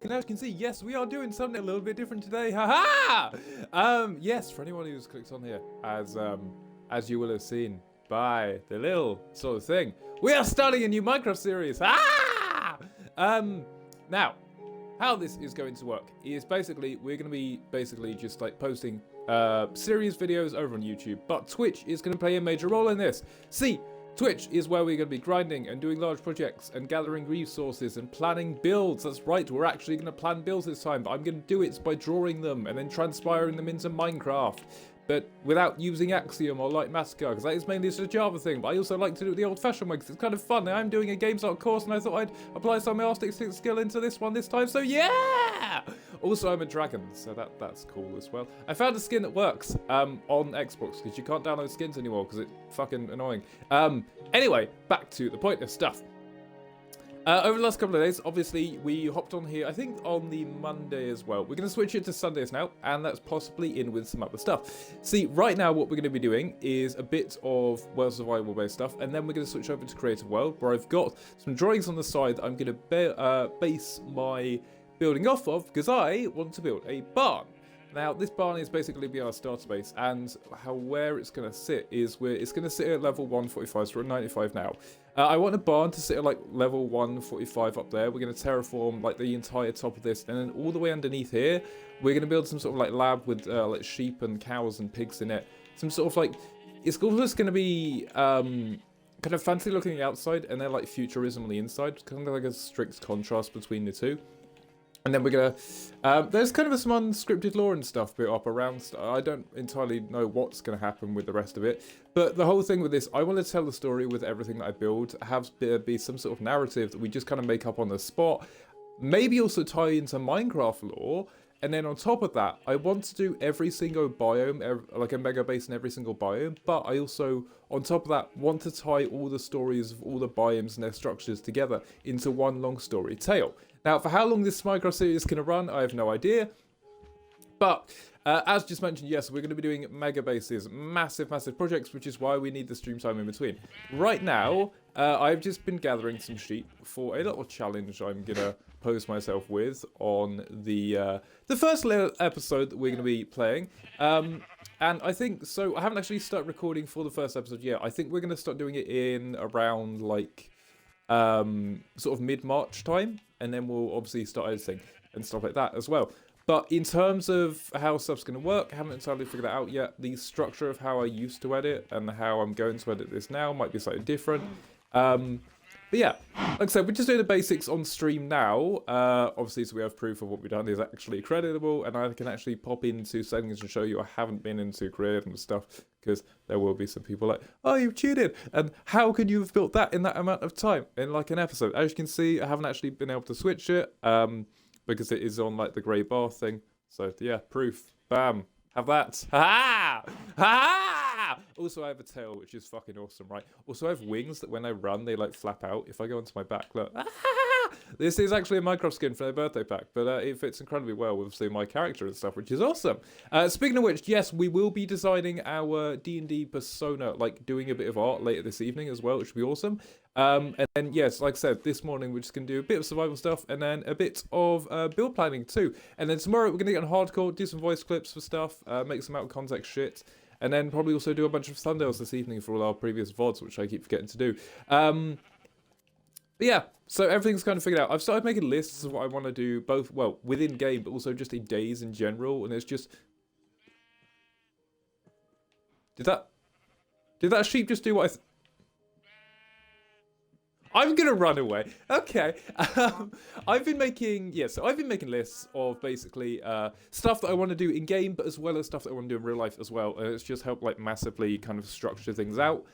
And as you can see, yes, we are doing something a little bit different today. Haha! Yes, for anyone who's clicked on here, as you will have seen by the little sort of thing, we are starting a new Minecraft series. Ah! Now, how this is going to work is basically we're going to be just like posting series videos over on YouTube, but Twitch is going to play a major role in this. See, Twitch is where we're going to be grinding and doing large projects and gathering resources and planning builds. That's right, we're actually going to plan builds this time, but I'm going to do it by drawing them and then transpiring them into Minecraft. But without using Axiom or Light Massacre, because that is mainly just a Java thing. But I also like to do it the old-fashioned way, because it's kind of fun. I'm doing a games art course, and I thought I'd apply some of my artistic skill into this one this time, so yeah! Also, I'm a dragon, so that's cool as well. I found a skin that works on Xbox, because you can't download skins anymore, because it's fucking annoying. Anyway, back to the point of stuff. Over the last couple of days, obviously, we hopped on here, I think on the Monday as well. We're going to switch it to Sundays now, and that's possibly in with some other stuff. See, right now, what we're going to be doing is a bit of world survival-based stuff, and then we're going to switch over to Creative World, where I've got some drawings on the side that I'm going to base my building off of, because I want to build a barn. Now, this barn is basically be our starter base, and where it's going to sit is it's going to sit at level 145, so we're at 95 now. I want a barn to sit at like level 145 up there. We're going to terraform like the entire top of this, and then all the way underneath here, we're going to build some sort of like lab with like sheep and cows and pigs in it. Some sort of like, it's just going to be kind of fancy looking on the outside, and then like futurism on the inside, kind of like a strict contrast between the two. And then we're gonna, there's kind of some unscripted lore and stuff built up around. I don't entirely know what's gonna happen with the rest of it, but the whole thing with this, I want to tell the story with everything that I build, have be some sort of narrative that we just kind of make up on the spot. Maybe also tie into Minecraft lore, and then on top of that, I want to do every single biome, like a mega base in every single biome, but I also, on top of that, want to tie all the stories of all the biomes and their structures together into one long story tale. Now, for how long this Minecraft series is going to run, I have no idea. But, as just mentioned, yes, we're going to be doing mega bases, massive projects, which is why we need the stream time in between. Right now, I've just been gathering some sheep for a little challenge I'm going to pose myself with on the first little episode that we're going to be playing. And I think, so I haven't actually started recording for the first episode yet. I think we're going to start doing it in around, like, sort of mid-March time. And then we'll obviously start editing and stuff like that as well. But in terms of how stuff's going to work, I haven't entirely figured that out yet. The structure of how I used to edit and how I'm going to edit this now might be slightly different. But yeah, like I said, we're just doing the basics on stream now. Obviously, so we have proof of what we've done is actually creditable, and I can actually pop into settings and show you I haven't been into creative and stuff, because there will be some people like, oh, you've cheated, and how could you have built that in that amount of time in like an episode? As you can see, I haven't actually been able to switch it, because it is on like the grey bar thing. So yeah, proof, bam, have that. Ha ha! Ha! Also, I have a tail, which is fucking awesome, right? Also, I have wings that when I run, they like flap out. If I go onto my back, look. This is actually a Minecraft skin for their birthday pack, but it fits incredibly well with, say, my character and stuff, which is awesome. Speaking of which, yes, we will be designing our D&D persona, like doing a bit of art later this evening as well, which will be awesome. And then, yes, like I said, this morning we're just going to do a bit of survival stuff and then a bit of build planning too. And then tomorrow we're going to get on hardcore, do some voice clips for stuff, make some out-of-context shit. And then probably also do a bunch of thumbnails this evening for all our previous VODs, which I keep forgetting to do. But yeah, so everything's kind of figured out. I've started making lists of what I want to do, both, well, within game, but also just in days in general. And it's just... Did that sheep just do what I... I'm gonna run away. Okay. I've been making lists of basically stuff that I want to do in game, but as well as stuff that I want to do in real life as well. And it's just helped like massively kind of structure things out.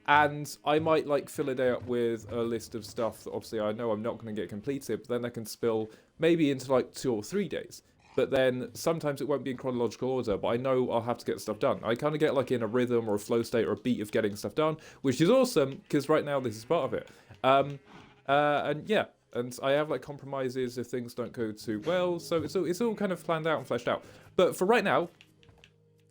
And I might like fill a day up with a list of stuff that obviously I know I'm not going to get completed, but then I can spill maybe into like 2 or 3 days. But then sometimes it won't be in chronological order, but I know I'll have to get stuff done. I kind of get like in a rhythm or a flow state or a beat of getting stuff done, which is awesome because right now this is part of it. And yeah, and I have like compromises if things don't go too well, so it's all kind of planned out and fleshed out. But for right now,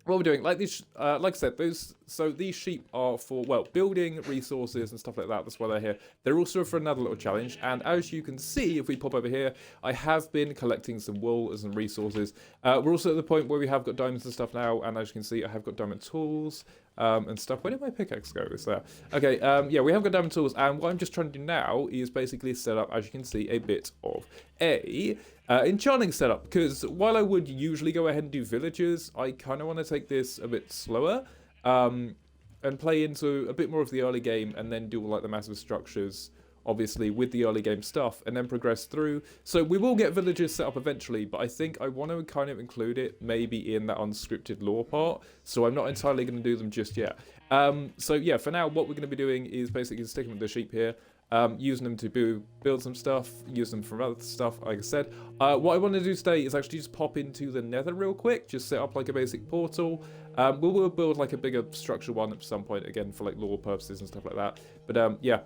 what we're doing, like these, like I said, these sheep are for, well, building resources and stuff like that. That's why they're here. They're also for another little challenge. And as you can see, if we pop over here, I have been collecting some wool as some resources. We're also at the point where we have got diamonds and stuff now. And as you can see, I have got diamond tools and stuff. Where did my pickaxe go? It's there. Okay, yeah, we have got diamond tools. And what I'm just trying to do now is basically set up, as you can see, a bit of a enchanting setup, because while I would usually go ahead and do villagers, I kind of want to take this a bit slower and play into a bit more of the early game and then do all like the massive structures, obviously, with the early game stuff and then progress through. So we will get villagers set up eventually, but I think I want to kind of include it maybe in that unscripted lore part, so I'm not entirely going to do them just yet. So yeah, for now, what we're going to be doing is basically sticking with the sheep here. Using them to build some stuff, use them for other stuff, like I said. What I want to do today is actually just pop into the nether real quick, just set up like a basic portal. We'll build like a bigger structure one at some point, again, for like lore purposes and stuff like that. But yeah.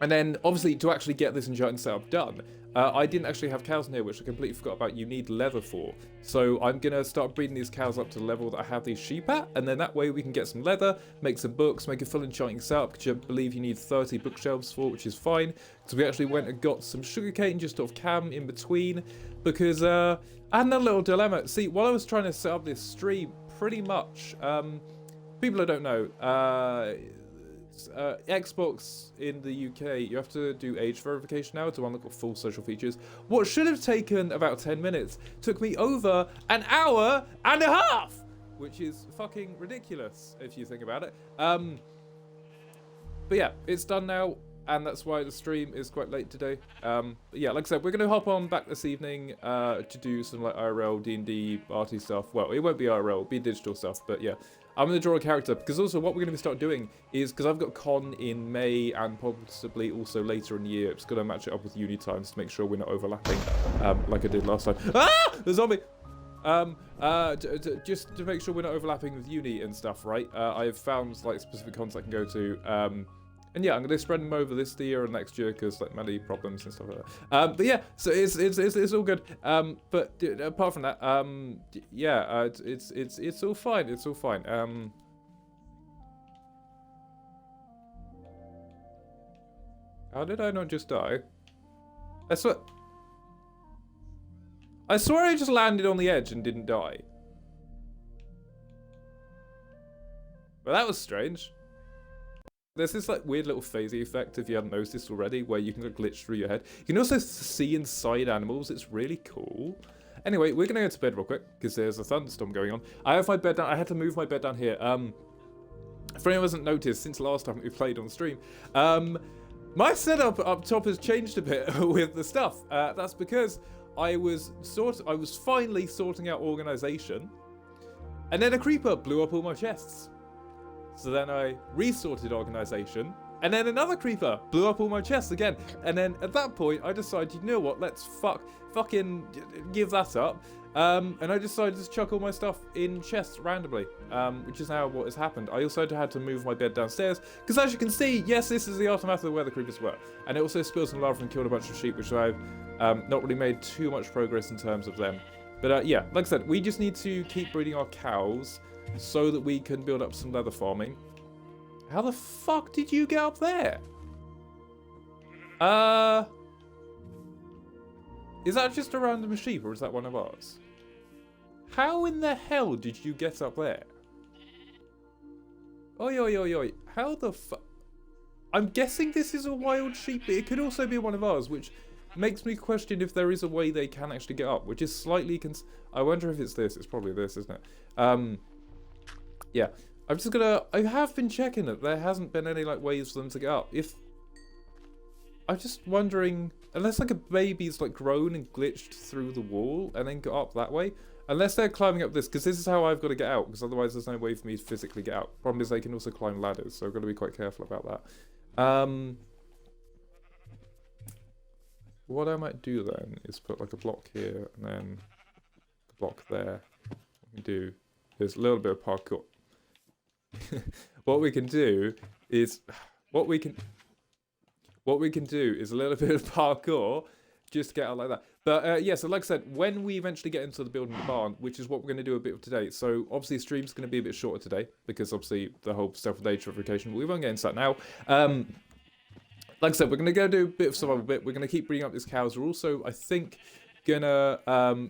And then, obviously, to actually get this enchanting setup done, I didn't actually have cows in here, which I completely forgot about. You need leather for. So I'm going to start breeding these cows up to the level that I have these sheep at, and then that way we can get some leather, make some books, make a full enchanting setup, which I believe you need 30 bookshelves for, which is fine. So we actually went and got some sugarcane just off cam in between, because I had a little dilemma. See, while I was trying to set up this stream, pretty much, people I don't know, Xbox in the UK, you have to do age verification now to unlock full social features. What should have taken about 10 minutes took me over an hour and a half, which is fucking ridiculous if you think about it. But yeah, it's done now, and that's why the stream is quite late today. But yeah, like I said, we're going to hop on back this evening to do some like IRL, D&D, party stuff. Well, it won't be IRL, it'll be digital stuff, but yeah. I'm going to draw a character, because also what we're going to start doing is, because I've got con in May and possibly also later in the year, it's going to match it up with uni times to make sure we're not overlapping like I did last time. Ah! The zombie! Just to make sure we're not overlapping with uni and stuff, right? I've found like specific cons I can go to, and yeah, I'm going to spread them over this year and next year because like many problems and stuff like that. But yeah, so it's all good. But apart from that, yeah, it's all fine. It's all fine. How did I not just die? I swear I just landed on the edge and didn't die. Well, that was strange. There's this like weird little phasey effect, if you hadn't noticed this already, where you can like, glitch through your head. You can also see inside animals. It's really cool. Anyway, we're gonna go to bed real quick because there's a thunderstorm going on. I have my bed down. I had to move my bed down here. For anyone who hasn't noticed, since last time we played on the stream, my setup up top has changed a bit with the stuff. That's because I was finally sorting out organization, and then a creeper blew up all my chests. So then I resorted organization, and then another creeper blew up all my chests again. And then at that point, I decided, you know what, let's fucking give that up. And I decided to chuck all my stuff in chests randomly, which is now what has happened. I also had to move my bed downstairs, because as you can see, yes, this is the aftermath of where the creepers were. And it also spilled some lava and killed a bunch of sheep, which I've not really made too much progress in terms of them. But yeah, like I said, we just need to keep breeding our cows, so that we can build up some leather farming. How the fuck did you get up there? Is that just a random sheep, or is that one of ours? How in the hell did you get up there? Oi, oi, oi, oi. How the fuck? I'm guessing this is a wild sheep, but it could also be one of ours, which makes me question if there is a way they can actually get up, which is slightly I wonder if it's this. It's probably this, isn't it? Yeah, I'm just gonna, I have been checking it. There hasn't been any like ways for them to get up. I'm just wondering, unless like a baby's like grown and glitched through the wall and then got up that way, unless they're climbing up this, because this is how I've got to get out, because otherwise there's no way for me to physically get out. Problem is they can also climb ladders, so I've got to be quite careful about that. What I might do then is put like a block here and then a block there. What we can do is a little bit of parkour. What we can do is a little bit of parkour, just to get out like that. But yeah, so like I said, when we eventually get into the building the barn, which is what we're going to do a bit of today. So obviously the stream's going to be a bit shorter today because obviously the whole stuff with age verification. We won't get into that now. Like I said, we're going to go do a bit of survival bit. We're going to keep bringing up these cows. We're also, I think, gonna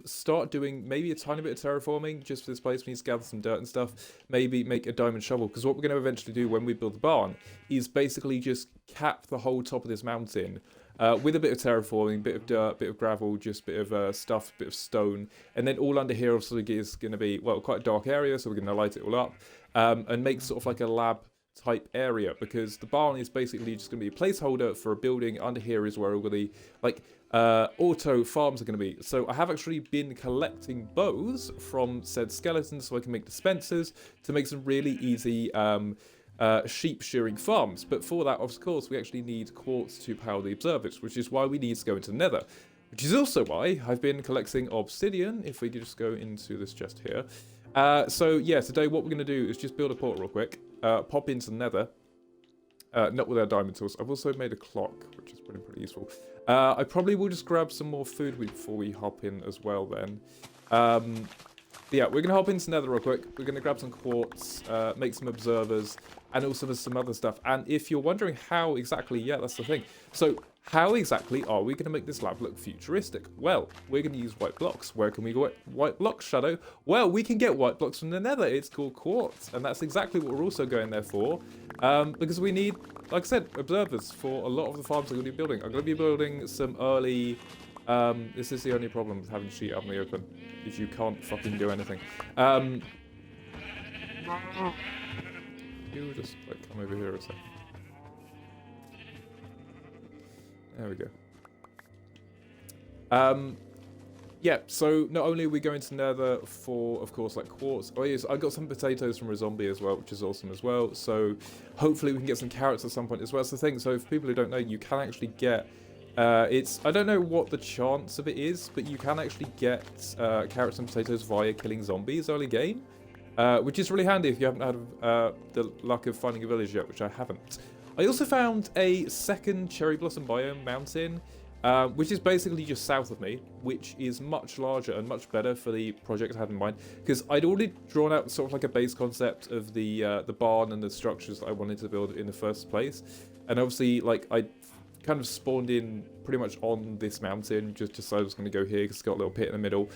start doing maybe a tiny bit of terraforming just for this place. We need to gather some dirt and stuff. Maybe make a diamond shovel, because what we're going to eventually do when we build the barn is basically just cap the whole top of this mountain with a bit of terraforming, bit of dirt, bit of gravel, just bit of stuff, bit of stone, and then all under here also is going to be, well, quite a dark area, so we're going to light it all up and make sort of like a lab type area, because the barn is basically just going to be a placeholder for a building. Under here is where all the like auto farms are going to be. So I have actually been collecting bows from said skeletons so I can make dispensers to make some really easy sheep shearing farms. But for that, of course, we actually need quartz to power the observers, which is why we need to go into the nether, which is also why I've been collecting obsidian. If we could just go into this chest here. So yeah, today what we're going to do is just build a portal real quick, pop into the nether, not with our diamond tools. I've also made a clock, which is pretty useful. I probably will just grab some more food before we hop in as well then. Yeah, we're going to hop into nether real quick. We're going to grab some quartz, make some observers, and also there's some other stuff. And if you're wondering how exactly, yeah, that's the thing. So how exactly are we going to make this lab look futuristic? Well, we're going to use white blocks. Where can we get white blocks, Shadow? Well, we can get white blocks from the nether. It's called quartz. And that's exactly what we're also going there for. Because we need, like I said, observers for a lot of the farms I'm going to be building. I'm going to be building some early... this is the only problem with having sheet out in the open, is you can't fucking do anything. You just like come over here a sec. There we go. Yeah, so not only are we going to nether for, of course, like quartz. Oh yes, I got some potatoes from a zombie as well, which is awesome as well. So hopefully we can get some carrots at some point as well. That's the thing. So for people who don't know, you can actually get I don't know what the chance of it is, but you can actually get carrots and potatoes via killing zombies early game, which is really handy if you haven't had the luck of finding a village yet, which I haven't. I also found a second cherry blossom biome mountain, which is basically just south of me, which is much larger and much better for the project I had in mind, because I'd already drawn out sort of like a base concept of the barn and the structures that I wanted to build in the first place, and obviously like I kind of spawned in pretty much on this mountain, just so I was going to go here because it's got a little pit in the middle.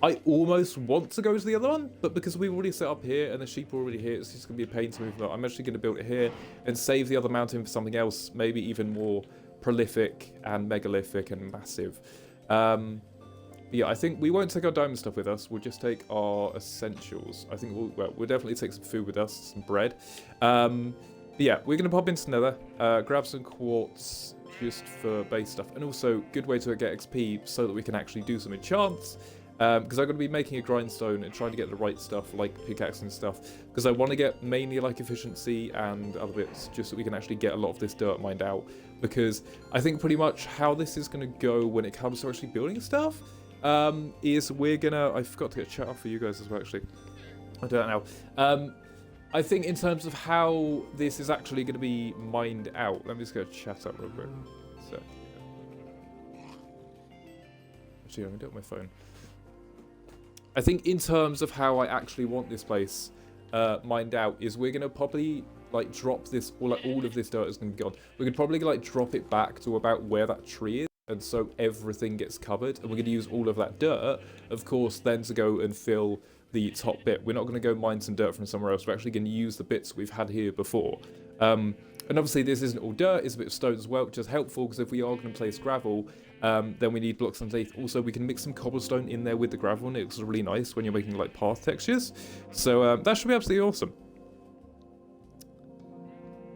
I almost want to go to the other one, but because we've already set up here and the sheep are already here, it's just going to be a pain to move them. I'm actually going to build it here and save the other mountain for something else, maybe even more prolific and megalithic and massive. Yeah, I think we won't take our diamond stuff with us. We'll just take our essentials. I think we'll definitely take some food with us, some bread. But yeah, we're going to pop into nether, grab some quartz just for base stuff, and also good way to get XP so that we can actually do some enchants, because I'm going to be making a grindstone and trying to get the right stuff like pickaxe and stuff, because I want to get mainly like efficiency and other bits just so we can actually get a lot of this dirt mined out, because I think pretty much how this is going to go when it comes to actually building stuff is we're going to, I forgot to get chat off for you guys as well actually, I'll do that now. I think in terms of how this is actually going to be mined out, let me just go chat up real quick. So, actually, I'm going to do it on my phone. I think in terms of how I actually want this place mined out is we're going to probably like drop this, or like all of this dirt is going to be gone. We could probably like drop it back to about where that tree is, and so everything gets covered, and we're going to use all of that dirt, of course, then to go and fill the top bit. We're not going to go mine some dirt from somewhere else. We're actually going to use the bits we've had here before. And obviously this isn't all dirt, it's a bit of stone as well, which is helpful because if we are going to place gravel, then we need blocks underneath. Also, we can mix some cobblestone in there with the gravel, and it looks really nice when you're making like path textures. So that should be absolutely awesome.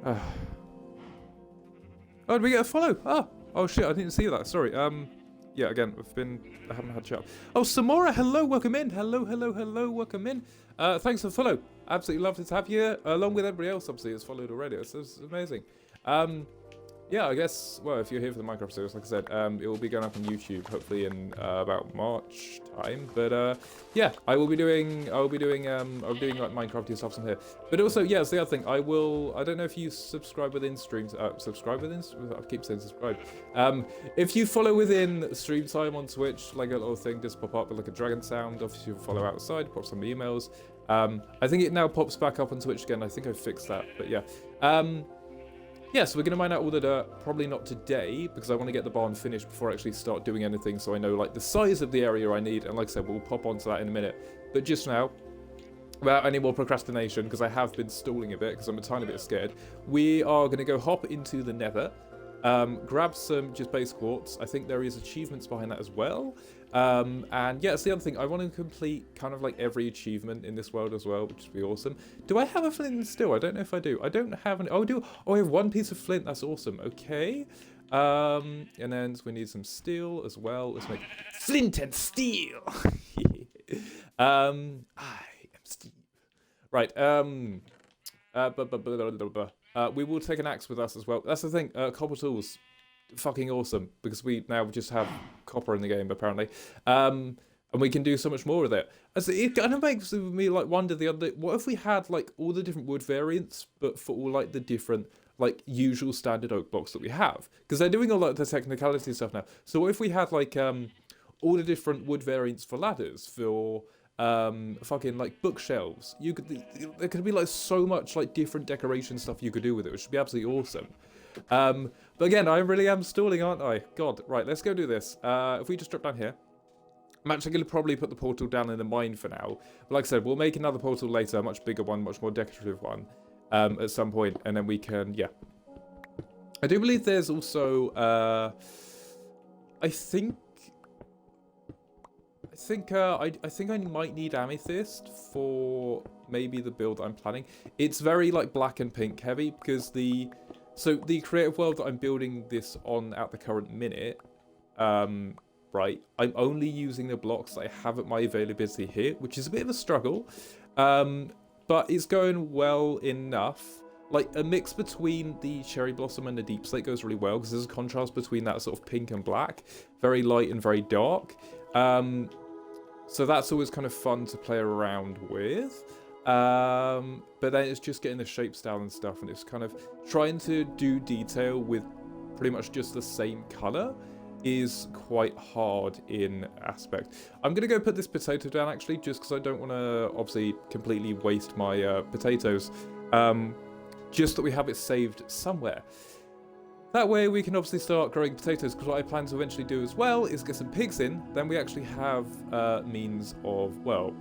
Oh, did we get a follow? Oh shit, I didn't see that. Sorry. Yeah, again, I haven't had chat. Oh, Samora, hello, welcome in. Hello, welcome in. Thanks for the follow. Absolutely lovely to have you here, along with everybody else, obviously, has followed already. It's amazing. yeah, I guess, well, if you're here for the Minecraft series, like I said, it will be going up on YouTube, hopefully in about March time. But yeah, I'll be doing like Minecrafty stuff on here. But also, yeah, it's the other thing. I don't know if you subscribe within streams. Subscribe within. I keep saying subscribe. If you follow within stream time on Twitch, like a little thing just pop up with like a dragon sound. Obviously, you follow outside, pop some emails. I think it now pops back up on Twitch again. I think I fixed that. But yeah. Yeah, so we're going to mine out all the dirt, probably not today, because I want to get the barn finished before I actually start doing anything, so I know, like, the size of the area I need, and like I said, we'll pop onto that in a minute. But just now, without any more procrastination, because I have been stalling a bit, because I'm a tiny bit scared, we are going to go hop into the nether, grab some just base quartz. I think there is achievements behind that as well. And yeah, it's the other thing. I want to complete kind of like every achievement in this world as well, which would be awesome. Do I have a flint and steel? I don't know if I do. I don't have any. Oh, I do. Oh, I have one piece of flint. That's awesome. Okay. And then we need some steel as well. Let's make flint and steel. I am Steve. Right. We will take an axe with us as well. That's the thing. Cobble tools. Fucking awesome, because we now just have copper in the game apparently, and we can do so much more with it. As it kind of makes me like wonder the other, what if we had like all the different wood variants, but for all like the different like usual standard oak blocks that we have, because they're doing a lot of the technicality stuff now. So what if we had like all the different wood variants for ladders, for fucking like bookshelves? There could be like so much like different decoration stuff you could do with it, which would be absolutely awesome. But again, I really am stalling, aren't I? God, right, let's go do this. If we just drop down here, I'm actually going to probably put the portal down in the mine for now. But like I said, we'll make another portal later, a much bigger one, much more decorative one, at some point, and then we can, yeah. I do believe there's also, I think I might need amethyst for maybe the build I'm planning. It's very like black and pink heavy, because so the creative world that I'm building this on at the current minute, right, I'm only using the blocks that I have at my availability here, which is a bit of a struggle, but it's going well enough. Like, a mix between the cherry blossom and the deep slate goes really well, because there's a contrast between that sort of pink and black, very light and very dark. So that's always kind of fun to play around with. But then it's just getting the shapes down and stuff, and it's kind of trying to do detail with pretty much just the same color is quite hard in aspect. I'm gonna go put this potato down actually, just because I don't want to obviously completely waste my potatoes, just that we have it saved somewhere. That way we can obviously start growing potatoes, because what I plan to eventually do as well is get some pigs in. Then we actually have means of, well,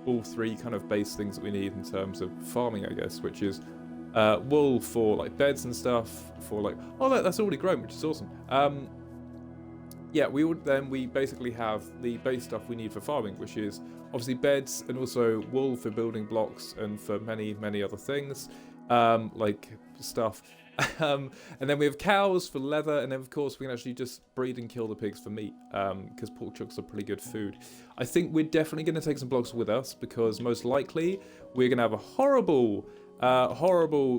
all three kind of base things that we need in terms of farming, I guess, which is wool for like beds and stuff, for like, oh look, that's already grown, which is awesome. Yeah, we basically have the base stuff we need for farming, which is obviously beds and also wool for building blocks and for many other things, like stuff. And then we have cows for leather, and then of course we can actually just breed and kill the pigs for meat, because pork chunks are pretty good food. I think we're definitely going to take some blocks with us, because most likely we're going to have a horrible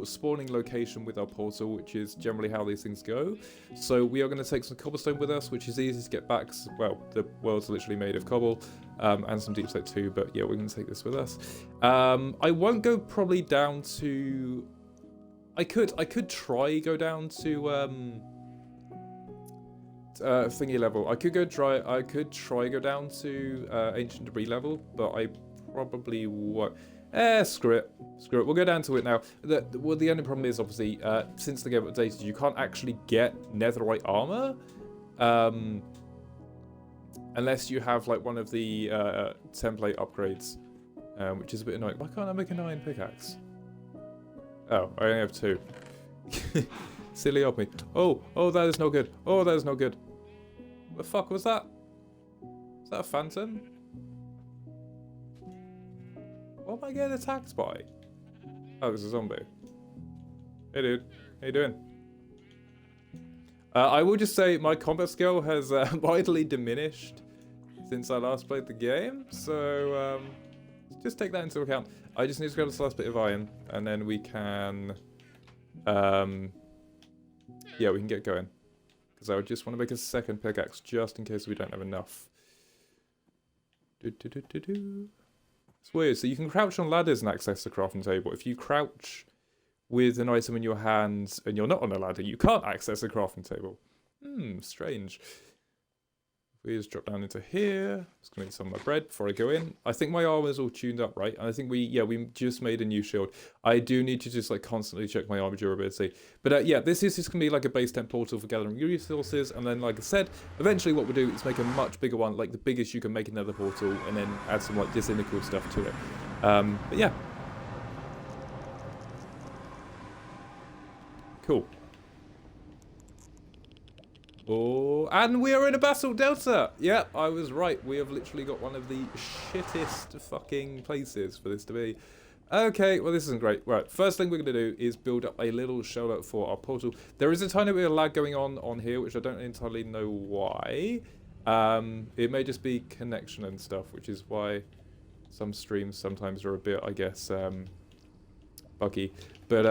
spawning location with our portal, which is generally how these things go. So we are going to take some cobblestone with us, which is easy to get back. Well, the world's literally made of cobble, and some deep slate too, but yeah, we're going to take this with us. I won't go probably down to... I could try go down to thingy level. I could try go down to ancient debris level, but I probably won't. Screw it. We'll go down to it now. The only problem is obviously since the game updated, you can't actually get netherite armor unless you have like one of the template upgrades, which is a bit annoying. Why can't I make an iron pickaxe? Oh, I only have 2. Silly of me. Oh, that is no good. Oh, that is no good. What the fuck was that? Is that a phantom? What am I getting attacked by? Oh, there's a zombie. Hey dude, how you doing? I will just say my combat skill has widely diminished since I last played the game, so just take that into account. I just need to grab this last bit of iron, and then we can yeah, we can get going. Because I would just want to make a second pickaxe just in case we don't have enough. It's weird. So you can crouch on ladders and access the crafting table. If you crouch with an item in your hands and you're not on a ladder, you can't access the crafting table. Strange. We just drop down into here. Just gonna eat some of my bread before I go in. I think my armor's all tuned up, right? And I think we just made a new shield. I do need to just like constantly check my armor durability. But yeah, this is just gonna be like a base temp portal for gathering resources. And then, like I said, eventually what we'll do is make a much bigger one, like the biggest you can make another portal, and then add some like cool stuff to it. But yeah. Cool. Oh, and we are in a basalt delta. Yeah, I was right. We have literally got one of the shittest fucking places for this to be. Okay, well, this isn't great. Right, first thing we're going to do is build up a little shelter for our portal. There is a tiny bit of lag going on here, which I don't entirely know why. It may just be connection and stuff, which is why some streams sometimes are a bit, I guess, buggy. But,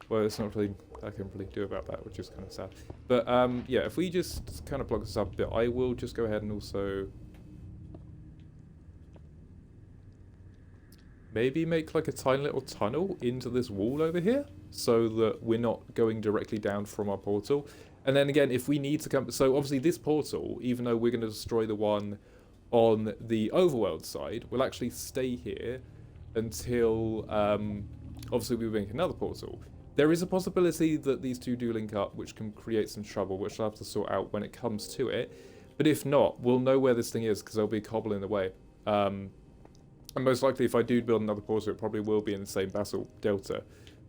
well, it's not really... I can really do about that, which is kind of sad. But yeah, if we just kind of block this up a bit, I will just go ahead and also maybe make like a tiny little tunnel into this wall over here so that we're not going directly down from our portal. And then again, if we need to come, so obviously this portal, even though we're going to destroy the one on the overworld side, will actually stay here until obviously we make another portal. There is a possibility that these two do link up, which can create some trouble, which I'll have to sort out when it comes to it. But if not, we'll know where this thing is, because there'll be a cobble in the way. And most likely, if I do build another portal, it probably will be in the same basalt delta.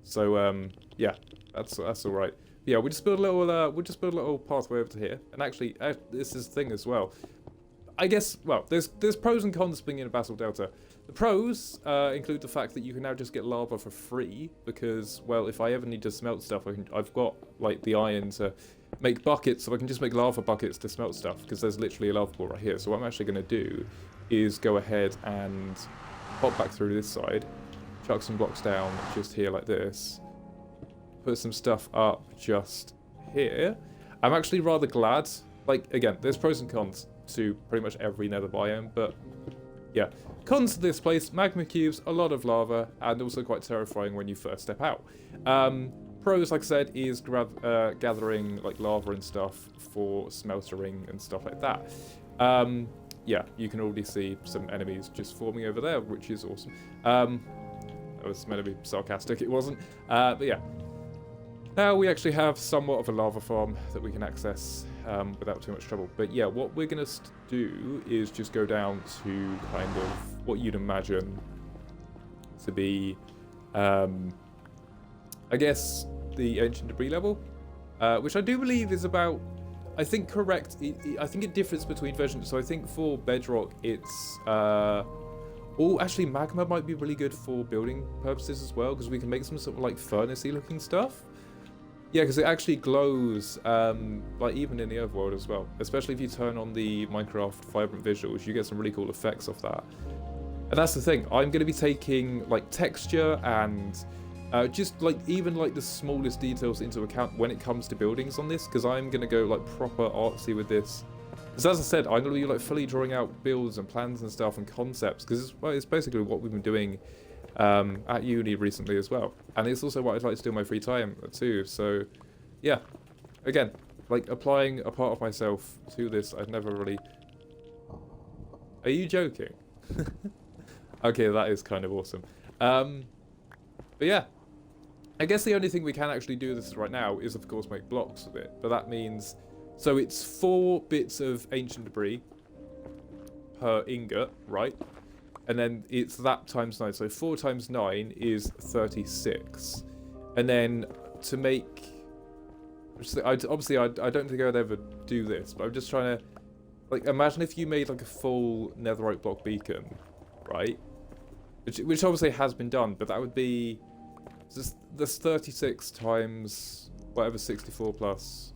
So, yeah, that's all right. Yeah, we'll just build a little pathway over to here. And actually, this is the thing as well. I guess, well, there's pros and cons being in a basalt delta. The pros include the fact that you can now just get lava for free because, well, if I ever need to smelt stuff, I've got, like, the iron to make buckets, so I can just make lava buckets to smelt stuff because there's literally a lava pool right here. So what I'm actually going to do is go ahead and pop back through this side, chuck some blocks down just here like this, put some stuff up just here. I'm actually rather glad, like, again, there's pros and cons to pretty much every nether biome, but yeah. Cons to this place, magma cubes, a lot of lava, and also quite terrifying when you first step out. Pros, like I said, is gathering like lava and stuff for smeltering and stuff like that. Yeah, you can already see some enemies just forming over there, which is awesome. That was meant to be sarcastic, it wasn't. But yeah. Now we actually have somewhat of a lava farm that we can access without too much trouble. But yeah, what we're going to do is just go down to kind of what you'd imagine to be, I guess, the ancient debris level, which I do believe is about, I think, correct. I think it differs between versions. So I think for bedrock, it's... oh, actually, magma might be really good for building purposes as well, because we can make some sort of like furnace-y looking stuff. Yeah, because it actually glows, like even in the overworld as well. Especially if you turn on the Minecraft vibrant visuals, you get some really cool effects off that. And that's the thing. I'm going to be taking like texture and just like even like the smallest details into account when it comes to buildings on this, because I'm going to go like proper artsy with this. Because as I said, I'm going to be like fully drawing out builds and plans and stuff and concepts, because it's basically what we've been doing at uni recently as well, and it's also what I'd like to do in my free time too. So yeah, again, like applying a part of myself to this. I've never really... Are you joking? Okay, that is kind of awesome. But yeah, I guess the only thing we can actually do this right now is of course make blocks of it, but that means, so it's 4 bits of ancient debris per ingot, right? And then it's that times 9. So 4 times 9 is 36. And then to make... Obviously, I don't think I'd ever do this, but I'm just trying to... Like, imagine if you made like a full netherite block beacon, right? Which obviously has been done, but that would be... That's 36 times whatever, 64 plus...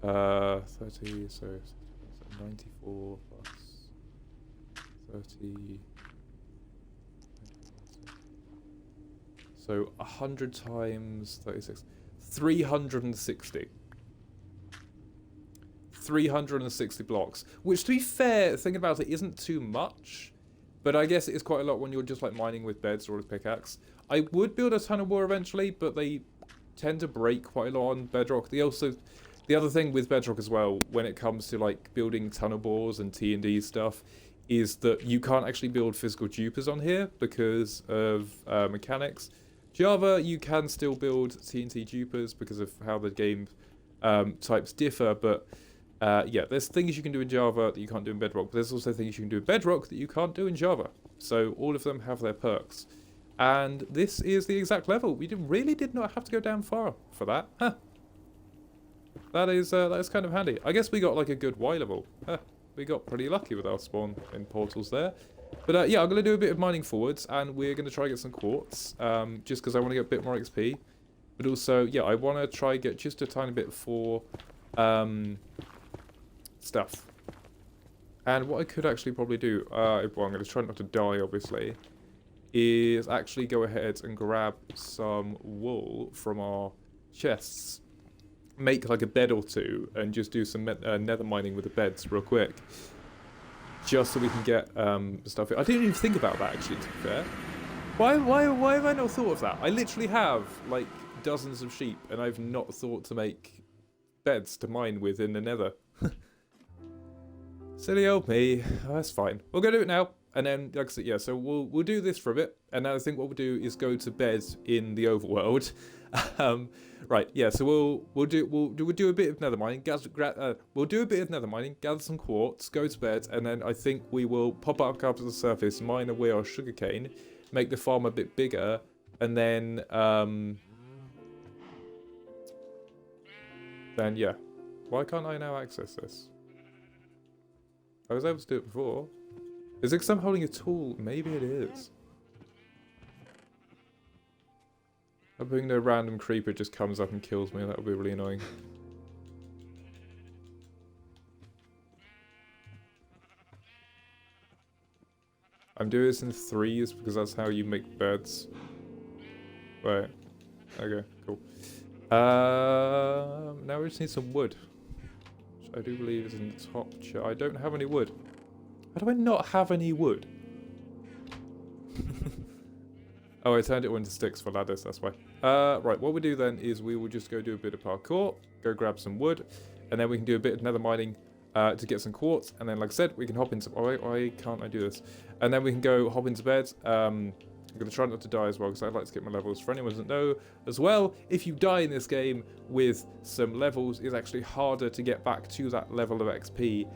30, so 94 plus... 30, so 100 times 36, 360. 360 blocks. Which, to be fair, thinking about it, isn't too much. But I guess it is quite a lot when you're just like mining with beds or with pickaxe. I would build a tunnel more eventually, but they tend to break quite a lot on bedrock. The other thing with bedrock as well, when it comes to like building tunnel bores and T&D stuff, is that you can't actually build physical dupers on here because of mechanics. Java, you can still build TNT dupers because of how the game types differ, but yeah, there's things you can do in Java that you can't do in Bedrock, but there's also things you can do in Bedrock that you can't do in Java. So all of them have their perks. And this is the exact level. We really did not have to go down far for that. Huh. That is kind of handy. I guess we got like a good Y level. Huh. We got pretty lucky with our spawn in portals there. But yeah, I'm going to do a bit of mining forwards, and we're going to try and get some quartz, just because I want to get a bit more XP. But also, yeah, I want to try and get just a tiny bit for stuff. And what I could actually probably do, well, I'm going to try not to die, obviously, is actually go ahead and grab some wool from our chests. Make like a bed or two, and just do some nether mining with the beds real quick. Just so we can get stuff. I didn't even think about that, actually, to be fair. Why have I not thought of that? I literally have, like, dozens of sheep, and I've not thought to make beds to mine with in the nether. Silly old me. Oh, that's fine. We'll go do it now. And then, like I said, yeah, so we'll do this for a bit. And then I think what we'll do is go to bed in the overworld. Right, yeah, so we'll do a bit of nether mining, we'll do a bit of nether mining, gather some quartz, go to bed, and then I think we will pop up to the surface, mine away our sugarcane, make the farm a bit bigger, and then yeah. Why can't I now access this? I was able to do it before. Is it because I'm holding a tool? Maybe it is. Hoping no random creeper just comes up and kills me. That would be really annoying. I'm doing this in threes because that's how you make beds. Right. Okay, cool. Now we just need some wood. Which I do believe is in the top chair. I don't have any wood. How do I not have any wood? Oh, I turned it into sticks for ladders, that's why. Right, what we do then is we will just go do a bit of parkour, go grab some wood, and then we can do a bit of nether mining to get some quartz, and then, like I said, we can hop into... Oh, why can't I do this? And then we can go hop into bed. I'm going to try not to die as well, because I'd like to get my levels. For anyone who doesn't know, as well, if you die in this game with some levels, it's actually harder to get back to that level of XP,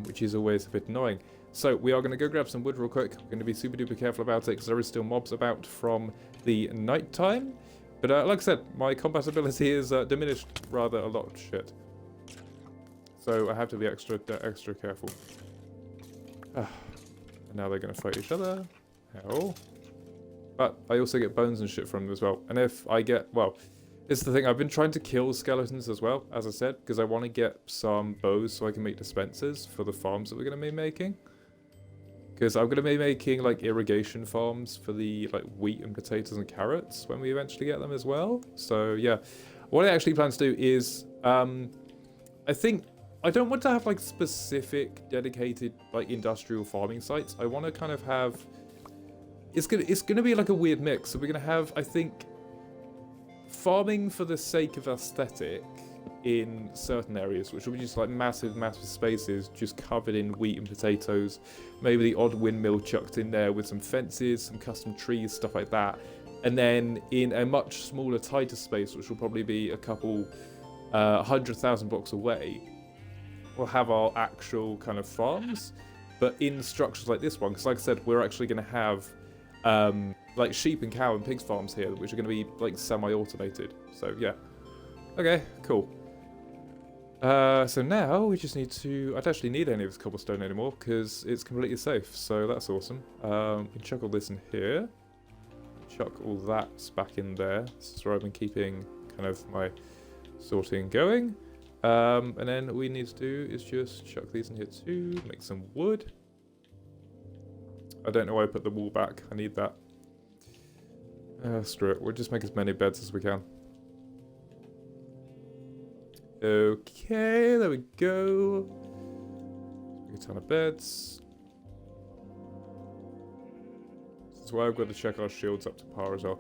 which is always a bit annoying. So we are going to go grab some wood real quick. We're going to be super duper careful about it because there is still mobs about from the night time. But like I said, my compatibility is diminished rather a lot. Shit. So I have to be extra careful. And now they're going to fight each other. Hell. But I also get bones and shit from them as well. And if I get... Well, it's the thing. I've been trying to kill skeletons as well, as I said, because I want to get some bows so I can make dispensers for the farms that we're going to be making. Because I'm going to be making, like, irrigation farms for the, like, wheat and potatoes and carrots when we eventually get them as well. So, yeah. What I actually plan to do is, I think, I don't want to have, like, specific, dedicated, like, industrial farming sites. I want to kind of have, it's gonna be, like, a weird mix. So we're going to have, I think, farming for the sake of aesthetic in certain areas, which will be just like massive spaces just covered in wheat and potatoes, maybe the odd windmill chucked in there with some fences, some custom trees, stuff like that. And then in a much smaller, tighter space, which will probably be a couple 100,000 blocks away, we'll have our actual kind of farms, but in structures like this one, because like I said, we're actually going to have like sheep and cow and pigs farms here, which are going to be like semi-automated. So yeah. Okay, cool. So now we just need to... I don't actually need any of this cobblestone anymore because it's completely safe, so that's awesome. We can chuck all this in here. Chuck all that back in there. This is where I've been keeping kind of my sorting going. And then what we need to do is just chuck these in here too, make some wood. I don't know why I put the wall back. I need that. Screw it. We'll just make as many beds as we can. Okay, there we go. A ton of beds. This is why I've got to check our shields up to par as well.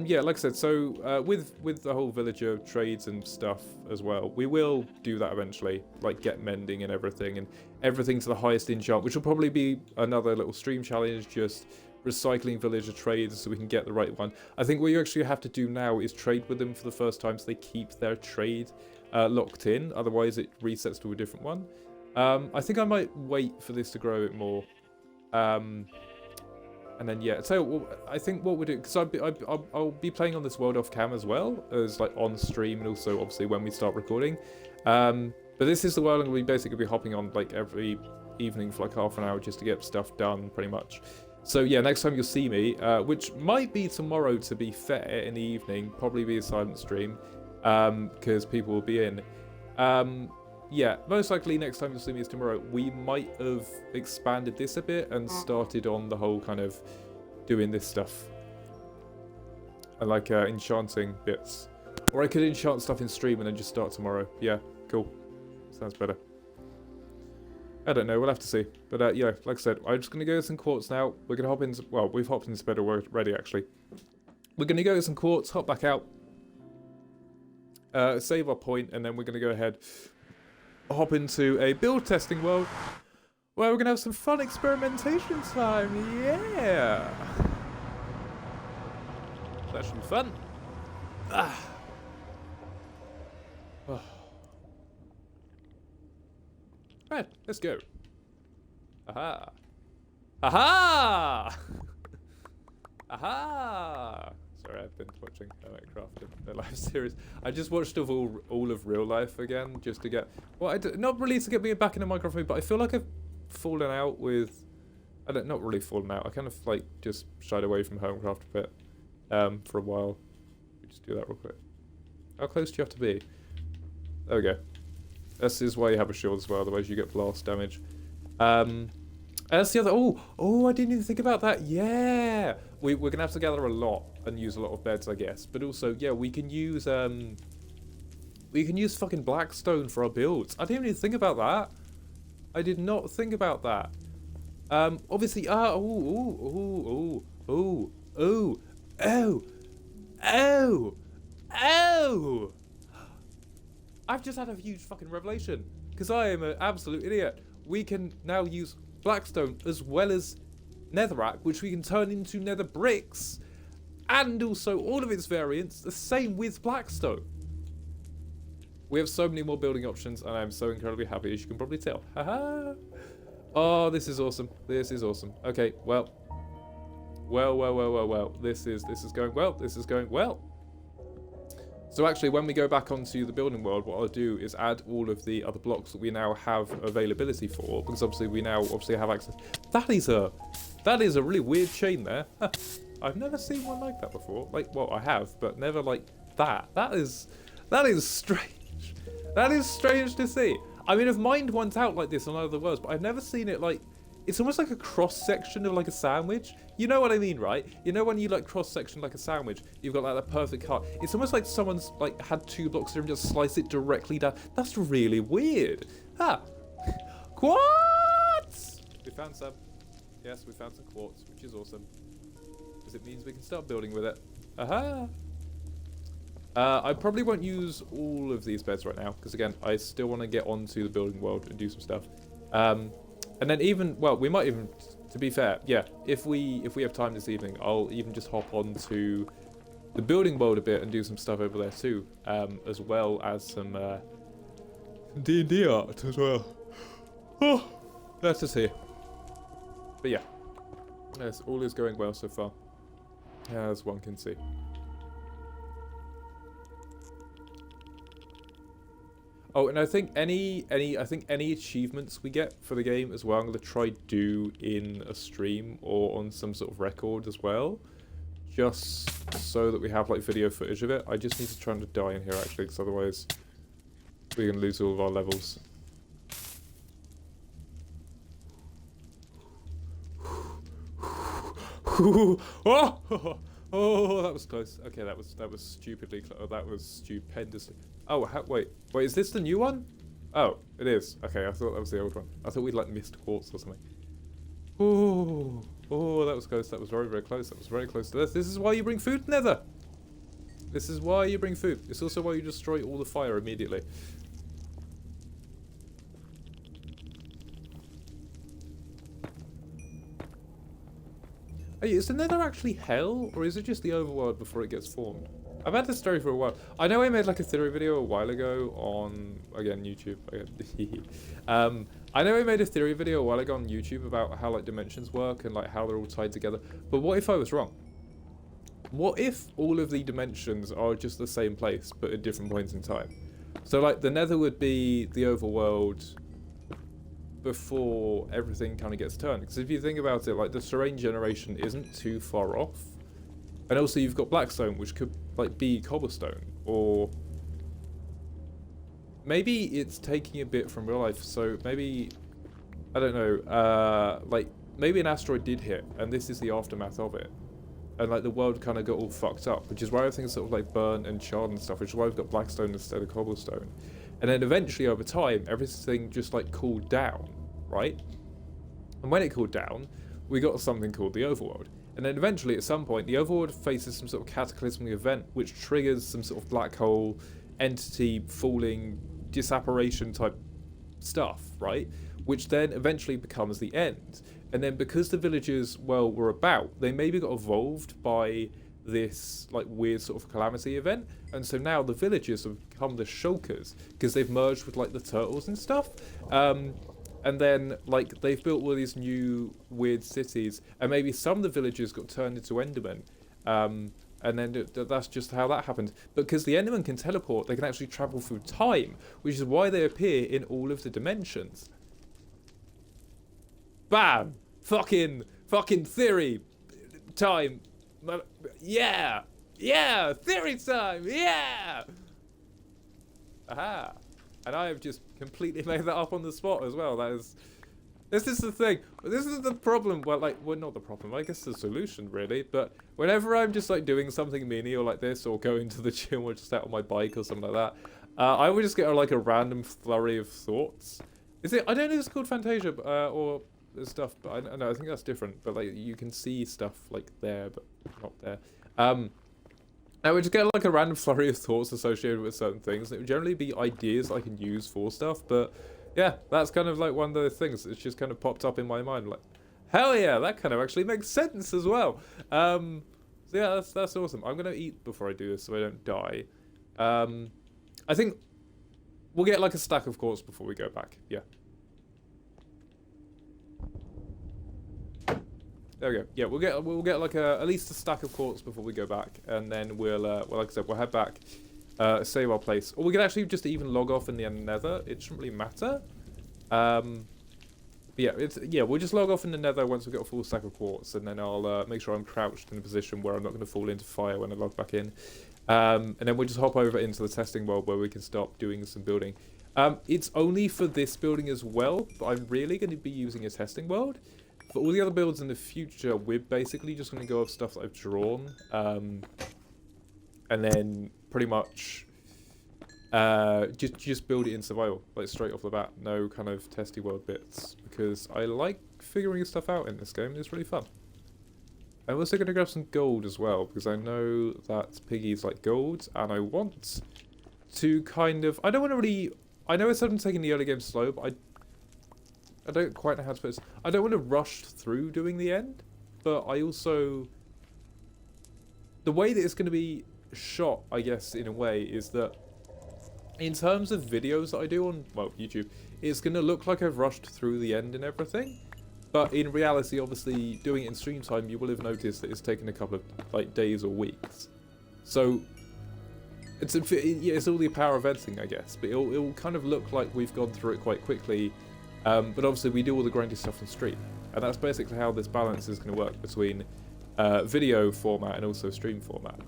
Yeah, like I said, so with the whole villager trades and stuff as well, we will do that eventually, like get mending and everything to the highest enchant, which will probably be another little stream challenge, just recycling villager trades so we can get the right one. I think what you actually have to do now is trade with them for the first time so they keep their trade locked in, otherwise it resets to a different one. I think I might wait for this to grow a bit more. And then, yeah, so I think what we'll do, because I'll be playing on this world off cam as well, as like on stream and also obviously when we start recording. But this is the world I'm going to basically be hopping on like every evening for like half an hour just to get stuff done pretty much. So yeah, next time you'll see me, which might be tomorrow to be fair in the evening, probably be a silent stream, because people will be in. Yeah, most likely next time you'll see me is tomorrow. We might have expanded this a bit and started on the whole kind of doing this stuff. I like enchanting bits. Or I could enchant stuff in stream and then just start tomorrow. Yeah, cool. Sounds better. I don't know, we'll have to see. But yeah, like I said, I'm just going to go to some quartz now. We're going to hop into, well, we've hopped into bed already actually. We're going to go to some quartz, hop back out. Save our point, and then we're going to go ahead, hop into a build testing world where we're going to have some fun experimentation time. Yeah! That should be fun. Ah. Oh. Right, let's go. Aha! Aha! Aha! Sorry, I've been watching Minecraft, the live series. I just watched all of real life again, just to get... Well, not really to get me back into Minecraft mood, but I feel like I've fallen out with... not really fallen out. I kind of, like, just shied away from Minecraft a bit for a while. Let me just do that real quick. How close do you have to be? There we go. This is why you have a shield as well, otherwise you get blast damage. That's the other... Oh, I didn't even think about that. Yeah! We're going to have to gather a lot and use a lot of beds, I guess. But also, yeah, we can use fucking blackstone for our builds. I didn't even think about that. I did not think about that. Obviously, oh! I've just had a huge fucking revelation. Because I am an absolute idiot. We can now use blackstone as well as netherrack, which we can turn into nether bricks. And also all of its variants, the same with blackstone. We have so many more building options, and I'm so incredibly happy, as you can probably tell. Haha! Oh, this is awesome. This is awesome. Okay, well. This is going well. This is going well. So actually, when we go back onto the building world, what I'll do is add all of the other blocks that we now have availability for, because obviously we now have access. That is a really weird chain there. I've never seen one like that before. Like, well, I have, but never like that. That is strange. That is strange to see. I mean, I've mined ones out like this on other worlds, but I've never seen it like... It's almost like a cross-section of like a sandwich. You know what I mean, right? You know when you like cross-section like a sandwich, you've got like that perfect cut. It's almost like someone's like had two blocks there and just slice it directly down. That's really weird. Ah, quartz! We found some. Yes, we found some quartz, which is awesome. Because it means we can start building with it. Aha! I probably won't use all of these beds right now, because again, I still want to get onto the building world and do some stuff. And then even, well, we might even, to be fair, yeah, if we have time this evening, I'll even just hop on to the building world a bit and do some stuff over there too, as well as some D&D art as well. Oh, that's just here. But yeah, yes, all is going well so far, as one can see. Oh, and I think any achievements we get for the game as well, I'm going to try do in a stream or on some sort of record as well. Just so that we have like video footage of it. I just need to try and die in here actually, because otherwise we're going to lose all of our levels. Oh, that was close. Okay, that was stupidly close. Oh, that was stupendous. Oh, wait, is this the new one? Oh, it is. Okay, I thought that was the old one. I thought we'd like missed quartz or something. Oh, that was close. That was very, very close. That was very close to this. This is why you bring food nether. This is why you bring food. It's also why you destroy all the fire immediately. Hey, is the nether actually hell, or is it just the overworld before it gets formed? I've had this story for a while. I know I made like a theory video a while ago on, again, YouTube. I know I made a theory video a while ago on YouTube about how like dimensions work and like how they're all tied together. But what if I was wrong? What if all of the dimensions are just the same place, but at different points in time? So like the nether would be the overworld before everything kind of gets turned. Because if you think about it, like the terrain generation isn't too far off. And also you've got blackstone, which could like be cobblestone, or maybe it's taking a bit from real life. So maybe, I don't know, like maybe an asteroid did hit and this is the aftermath of it. And like the world kind of got all fucked up, which is why everything's sort of like burnt and charred and stuff, which is why we've got blackstone instead of cobblestone. And then eventually over time, everything just like cooled down, right? And when it cooled down, we got something called the overworld. And then eventually at some point, the overworld faces some sort of cataclysmic event, which triggers some sort of black hole, entity, falling, disapparition type stuff, right? Which then eventually becomes the end. And then because the villagers, well, were about, they maybe got evolved by this like weird sort of calamity event, and so now the villagers have become the shulkers because they've merged with like the turtles and stuff, and then like they've built all these new weird cities, and maybe some of the villagers got turned into endermen, and then that's just how that happened. But because the endermen can teleport, they can actually travel through time, which is why they appear in all of the dimensions. Bam! Fucking theory time. Yeah! Theory time! Yeah! Aha! And I have just completely made that up on the spot as well. This is the thing. This is the problem. Well, not the problem. I guess the solution, really. But whenever I'm just like doing something menial like this, or going to the gym, or just out on my bike or something like that, I would just get like a random flurry of thoughts. Is it? I don't know if it's called Fantasia, or stuff, but I know, I think that's different, but like you can see stuff like there but not there. I would just get like a random flurry of thoughts associated with certain things. It would generally be ideas I can use for stuff, but yeah, that's kind of like one of those things that's just kind of popped up in my mind, like hell yeah, that kind of actually makes sense as well. So yeah, that's awesome. I'm gonna eat before I do this so I don't die. I think we'll get like a stack of quartz before we go back. Yeah. There we go. Yeah, we'll get like at least a stack of quartz before we go back, and then we'll well, like I said, we'll head back, save our place, or we can actually just even log off in the nether. It shouldn't really matter. But yeah, we'll just log off in the nether once we've got a full stack of quartz, and then I'll make sure I'm crouched in a position where I'm not going to fall into fire when I log back in. And then we'll just hop over into the testing world where we can start doing some building. It's only for this building as well, but I'm really going to be using a testing world. For all the other builds in the future, we're basically just going to go off stuff that I've drawn, and then pretty much just build it in survival, like straight off the bat, no kind of testy world bits, because I like figuring stuff out in this game. It's really fun. I'm also going to grab some gold as well, because I know that piggies like gold, and I want to kind of, I don't want to really, I know it's sometimes taking the early game slow, but I don't quite know how to put this. I don't want to rush through doing the end, but I also, the way that it's going to be shot, I guess, in a way, is that in terms of videos that I do on, well, YouTube, it's going to look like I've rushed through the end and everything, but in reality, obviously, doing it in stream time, you will have noticed that it's taken a couple of, like, days or weeks. So, it's all the power of editing, I guess, but it'll kind of look like we've gone through it quite quickly. But obviously we do all the grindy stuff on stream, and that's basically how this balance is going to work between video format and also stream format.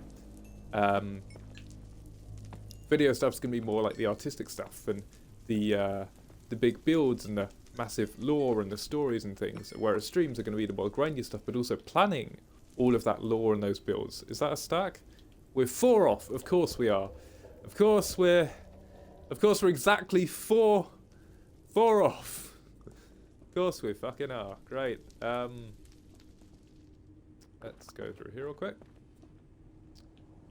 Video stuff's going to be more like the artistic stuff and the big builds and the massive lore and the stories and things, whereas streams are going to be the more grindy stuff, but also planning all of that lore and those builds. Is that a stack? We're 4 off. Of course we are. Of course we're exactly 4 off. Of course we fucking are. Great. Let's go through here real quick.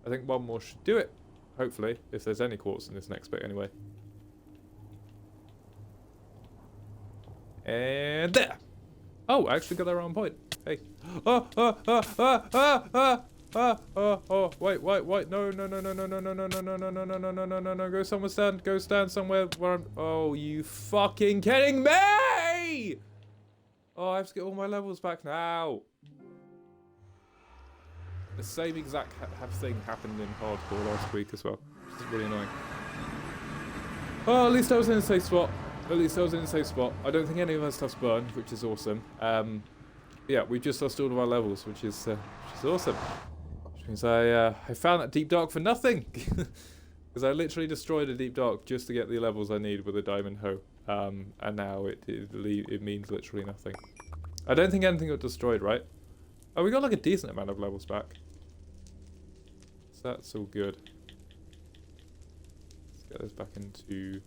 I think one more should do it. Hopefully, if there's any quartz in this next bit anyway. And there. Oh, I actually got that wrong point. Hey. Oh, wait, no, go somewhere, go stand somewhere where I'm, oh, you fucking kidding me? Oh, I have to get all my levels back now. The same exact thing happened in hardcore last week as well, which is really annoying. Oh, at least I was in a safe spot. I don't think any of our stuff's burned, which is awesome. Yeah, we just lost all of our levels, which is awesome. Which means I found that deep dark for nothing, because I literally destroyed a deep dark just to get the levels I need with a diamond hoe. And now it means literally nothing. I don't think anything got destroyed, right? Oh, we got like a decent amount of levels back. So that's all good. Let's get those back into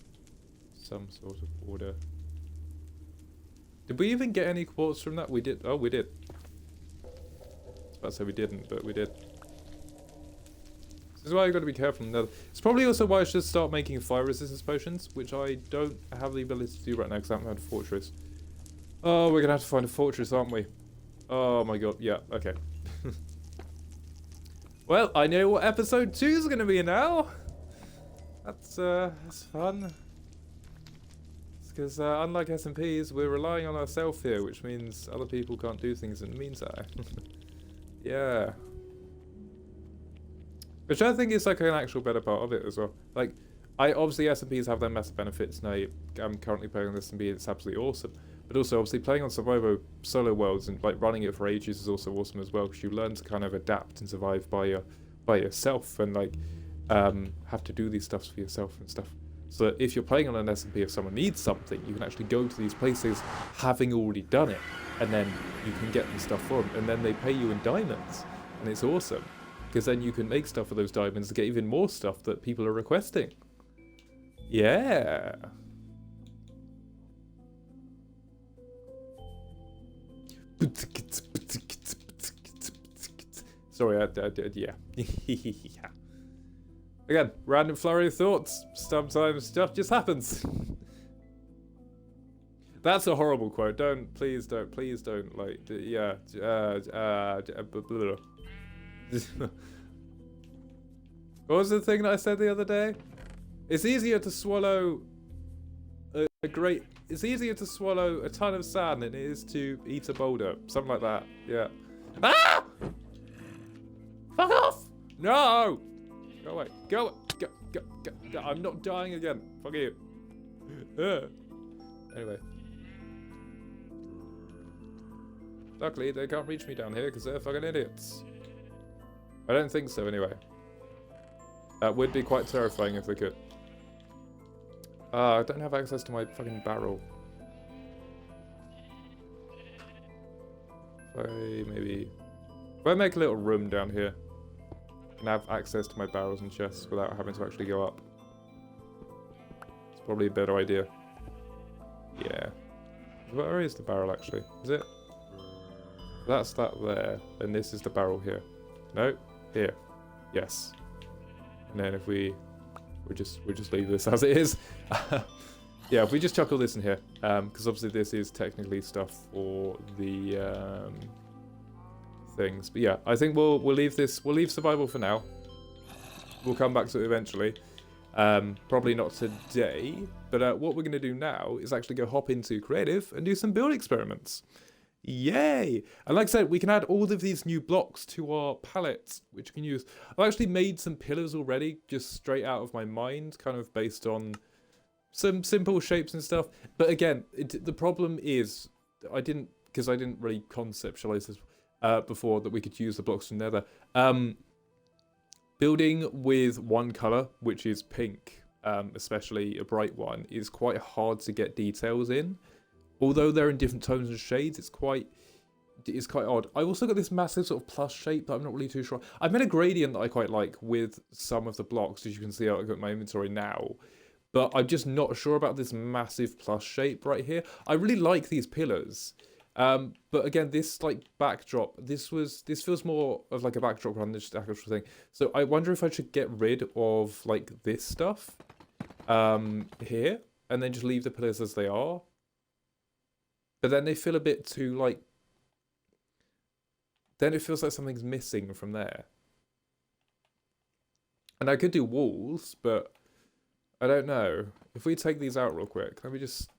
some sort of order. Did we even get any quartz from that? We did. Oh, we did. I was about to say we didn't, but we did. This is why I've got to be careful. It's probably also why I should start making fire resistance potions, which I don't have the ability to do right now because I haven't found a fortress. Oh, we're going to have to find a fortress, aren't we? Oh my god, yeah, okay. Well, I know what episode 2 is going to be now. That's fun. It's because unlike SMPs, we're relying on ourselves here, which means other people can't do things in the meantime. Yeah. Which I think is like an actual better part of it as well. Like, obviously SMPs have their massive benefits, and I'm currently playing on this SMP, it's absolutely awesome. But also, obviously, playing on Survivo solo worlds and like running it for ages is also awesome as well, because you learn to kind of adapt and survive by yourself, and like have to do these stuffs for yourself and stuff. So that if you're playing on an SMP, if someone needs something, you can actually go to these places having already done it, and then you can get the stuff for them, and then they pay you in diamonds, and it's awesome, because then you can make stuff for those diamonds to get even more stuff that people are requesting. Yeah. Sorry, yeah. Again, random flurry of thoughts. Sometimes stuff just happens. That's a horrible quote. Please don't, like, yeah. What was the thing that I said the other day? It's easier to swallow it's easier to swallow a ton of sand than it is to eat a boulder. Something like that. Yeah. Ah! Fuck off! No! Go away. Go. I'm not dying again. Fuck you. Anyway. Luckily, they can't reach me down here because they're fucking idiots. I don't think so, anyway. That would be quite terrifying if they could. I don't have access to my fucking barrel. If I make a little room down here and have access to my barrels and chests without having to actually go up, it's probably a better idea. Yeah. Where is the barrel actually? Is it? That's that there, and this is the barrel here. No, here. Yes. And then if we'll just leave this as it is. Yeah, if we just chuck all this in here, because obviously this is technically stuff for the things. But yeah, I think we'll leave survival for now. We'll come back to it eventually. Probably not today, but what we're going to do now is actually go hop into creative and do some build experiments. Yay! And like I said, we can add all of these new blocks to our palettes, which we can use. I've actually made some pillars already, just straight out of my mind, kind of based on some simple shapes and stuff. But again, the problem is, because I didn't really conceptualize this before, that we could use the blocks from nether. Building with one color, which is pink, especially a bright one, is quite hard to get details in. Although they're in different tones and shades, it's quite is quite odd. I also got this massive sort of plus shape that I'm not really too sure. I made a gradient that I quite like with some of the blocks, as you can see. I've got my inventory now, but I'm just not sure about this massive plus shape right here. I really like these pillars, but again, this like backdrop, this feels more of like a backdrop rather than just an actual thing. So I wonder if I should get rid of like this stuff here and then just leave the pillars as they are. But then they feel a bit too like. Then it feels like something's missing from there. And I could do walls, but I don't know. If we take these out real quick, let me just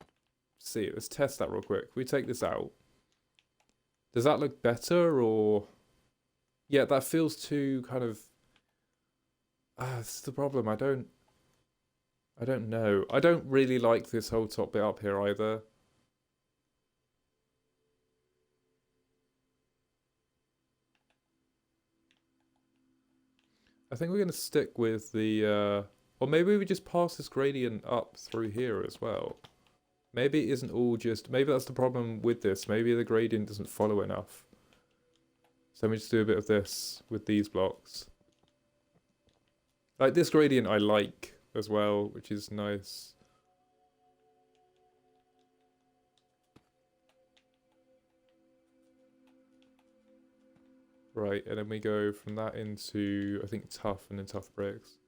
see. Let's test that real quick. If we take this out, does that look better or? Yeah, that feels too kind of. That's the problem. I don't know. I don't really like this whole top bit up here either. I think we're going to stick with the, or maybe we just pass this gradient up through here as well. Maybe it isn't all just, maybe that's the problem with this. Maybe the gradient doesn't follow enough. So let me just do a bit of this with these blocks. Like this gradient I like as well, which is nice. Right, and then we go from that into, I think, tough and then tough bricks.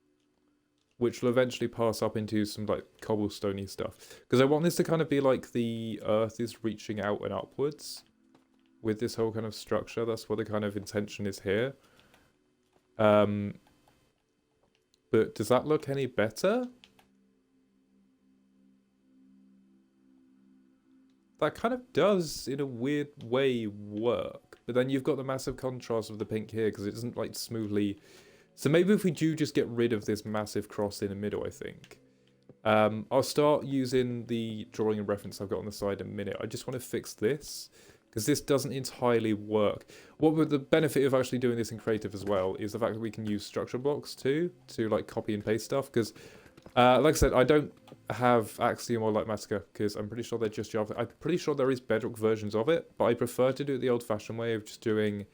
Which will eventually pass up into some, like, cobblestoney stuff. Because I want this to kind of be like the earth is reaching out and upwards with this whole kind of structure. That's what the kind of intention is here. But does that look any better? That kind of does, in a weird way, work. But then you've got the massive contrast of the pink here because it doesn't like smoothly. So maybe if we do just get rid of this massive cross in the middle, I think. I'll start using the drawing and reference I've got on the side in a minute. I just want to fix this because this doesn't entirely work. What would the benefit of actually doing this in creative as well is the fact that we can use structure blocks too to like copy and paste stuff because like I said, I don't have Axiom or Massacre because I'm pretty sure they're just Java. I'm pretty sure there is Bedrock versions of it, but I prefer to do it the old-fashioned way of just doing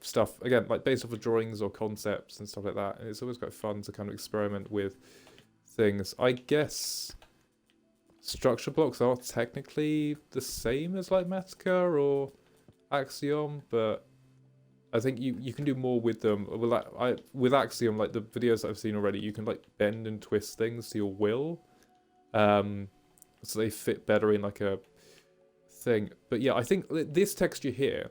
stuff, again, like based off of drawings or concepts and stuff like that. And it's always quite fun to kind of experiment with things. I guess structure blocks are technically the same as Massacre or Axiom, but I think you can do more with them. With Axiom, like the videos that I've seen already, you can like bend and twist things to your will, so they fit better in like a thing. But yeah, I think this texture here,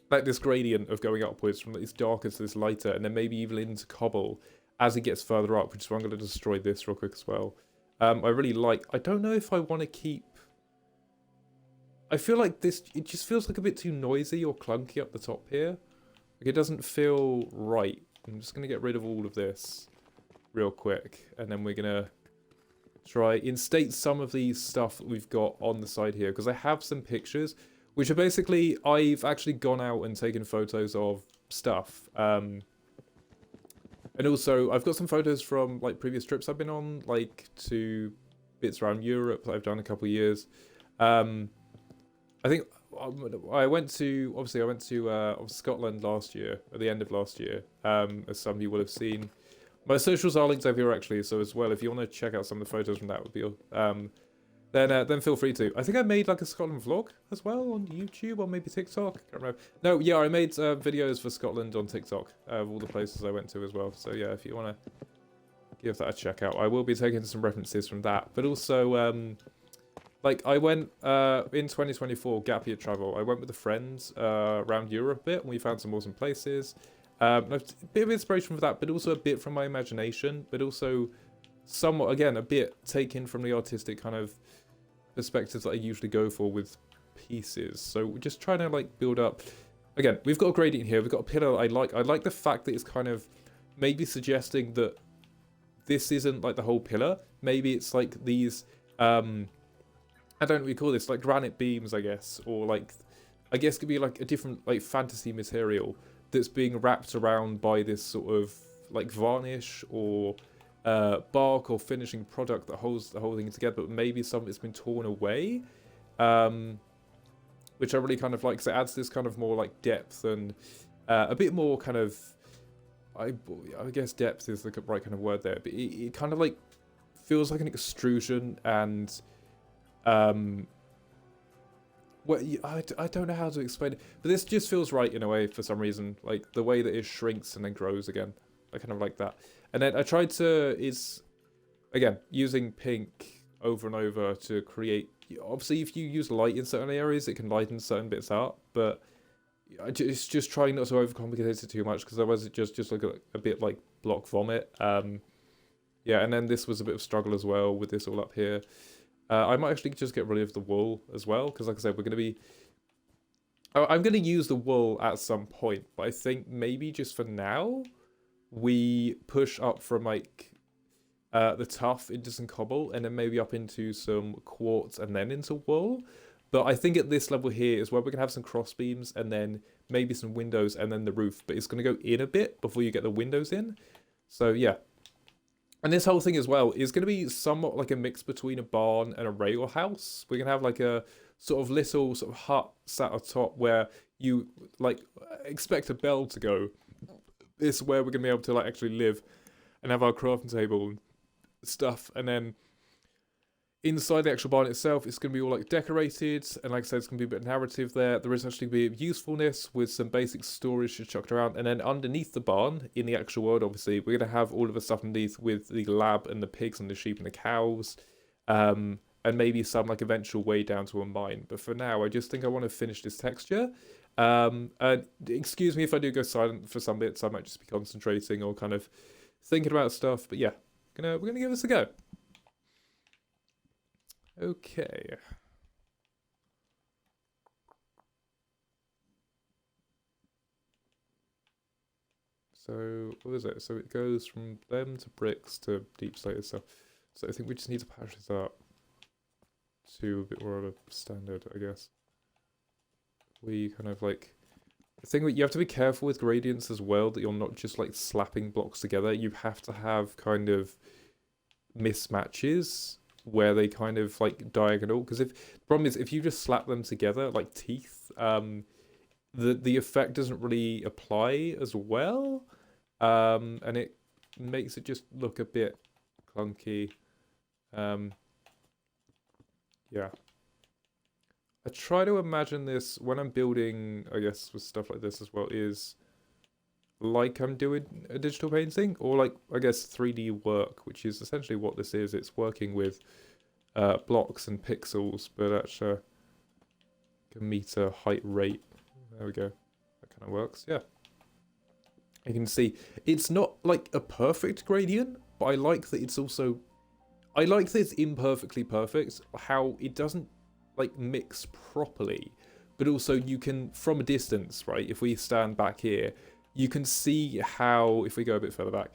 like this gradient of going upwards from this darker to this lighter, and then maybe even into cobble as it gets further up, which is why I'm going to destroy this real quick as well. I really like. I don't know if I want to keep. I feel like this, it just feels like a bit too noisy or clunky up the top here. Like it doesn't feel right. I'm just going to get rid of all of this real quick. And then we're going to try instate some of these stuff that we've got on the side here. Because I have some pictures, which are basically, I've actually gone out and taken photos of stuff. And also, I've got some photos from like previous trips I've been on, like to bits around Europe that I've done a couple of years. I think I went to Scotland last year, at the end of last year, as some of you will have seen. My socials are linked over here actually, so as well, if you want to check out some of the photos from that, would be then feel free to. I think I made like a Scotland vlog as well on YouTube or maybe TikTok. I can't remember. No, yeah, I made videos for Scotland on TikTok of all the places I went to as well. So yeah, if you want to give that a check out, I will be taking some references from that, but also. Like, I went, in 2024, gap year travel, I went with a friend around Europe a bit, and we found some awesome places. A bit of inspiration for that, but also a bit from my imagination, but also somewhat, again, a bit taken from the artistic kind of perspectives that I usually go for with pieces. So we're just trying to, like, build up. Again, we've got a gradient here, we've got a pillar I like. I like the fact that it's kind of maybe suggesting that this isn't, like, the whole pillar. Maybe it's, like, these, I don't know what we call this, like granite beams, I guess, or like, I guess it could be like a different like fantasy material that's being wrapped around by this sort of like varnish or bark or finishing product that holds the whole thing together, but maybe some of it's been torn away. which I really kind of like, because it adds this kind of more like depth and a bit more kind of, I guess depth is the right kind of word there, but it kind of like feels like an extrusion, and well, I don't know how to explain it, but this just feels right in a way for some reason, like the way that it shrinks and then grows again. I kind of like that. And then I tried to, again, using pink over and over to create, obviously if you use light in certain areas, it can lighten certain bits out, but it's just trying not to overcomplicate it too much, because otherwise it just look a bit like block vomit. Yeah, and then this was a bit of struggle as well with this all up here. I might actually just get rid of the wool as well, because like I said, we're going to be... I'm going to use the wool at some point, but I think maybe just for now, we push up from like the tuff into some cobble, and then maybe up into some quartz and then into wool. But I think at this level here is where we're going to have some cross beams, and then maybe some windows, and then the roof. But it's going to go in a bit before you get the windows in. So yeah. And this whole thing as well is going to be somewhat like a mix between a barn and a rail house. We're going to have like a sort of little sort of hut sat atop where you like expect a bell to go. This is where we're going to be able to like actually live and have our crafting table and stuff. And then inside the actual barn itself, it's going to be all like decorated, and like I said, it's going to be a bit of narrative there. There is actually going to be usefulness with some basic storage to chucked around, and then underneath the barn, in the actual world, obviously, we're going to have all of the stuff underneath with the lab and the pigs and the sheep and the cows, and maybe some like eventual way down to a mine. But for now, I just think I want to finish this texture. And excuse me if I do go silent for some bits. I might just be concentrating or kind of thinking about stuff. But yeah, we're gonna give this a go. Okay. So what is it? So it goes from them to bricks to deep slate stuff. So I think we just need to patch this up to a bit more of a standard, I guess. We kind of like, the thing that you have to be careful with gradients as well, that you're not just like slapping blocks together. You have to have kind of mismatches where they kind of like diagonal, because the problem is if you just slap them together like teeth, the effect doesn't really apply as well, and it makes it just look a bit clunky. Yeah, I try to imagine this when I'm building, I guess with stuff like this as well, is like I'm doing a digital painting, or like I guess 3D work, which is essentially what this is. It's working with blocks and pixels, but at a meter height rate. There we go. That kind of works. Yeah. You can see it's not like a perfect gradient, but I like that it's also, I like that it's imperfectly perfect. How it doesn't like mix properly, but also you can, from a distance, right? If we stand back here, you can see how, if we go a bit further back,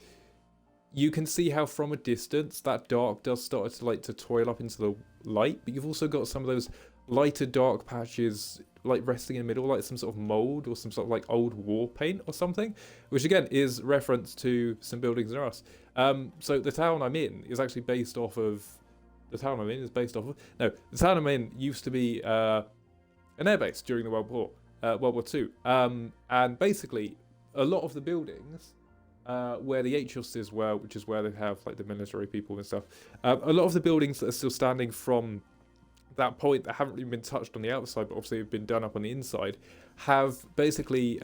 you can see how from a distance that dark does start to like to toil up into the light, but you've also got some of those lighter dark patches like resting in the middle, like some sort of mold or some sort of like old war paint or something, which again is reference to some buildings near us. So the town I'm in is actually based off of, the town I'm in used to be an airbase during the World War II. And basically a lot of the buildings where the HOSs were, which is where they have like the military people and stuff, a lot of the buildings that are still standing from that point that haven't even been touched on the outside, but obviously have been done up on the inside, have basically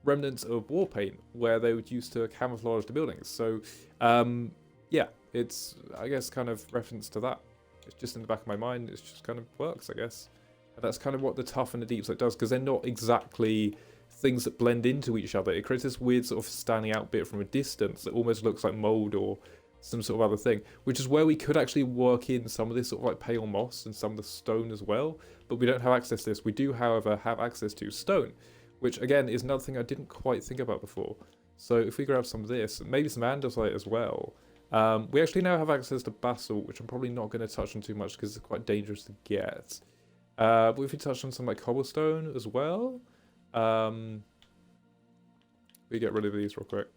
remnants of war paint where they would use to camouflage the buildings. So yeah, it's, I guess, kind of reference to that. It's just in the back of my mind. It just kind of works, I guess. And that's kind of what the tough and the deep slate does, because they're not exactly things that blend into each other. It creates this weird sort of standing out bit from a distance that almost looks like mold or some sort of other thing, which is where we could actually work in some of this sort of like pale moss and some of the stone as well, but we don't have access to this. We do, however, have access to stone, which again is another thing I didn't quite think about before. So if we grab some of this, maybe some andesite as well, we actually now have access to basalt, which I'm probably not going to touch on too much because it's quite dangerous to get. But if we touch on some like cobblestone as well, we get rid of these real quick.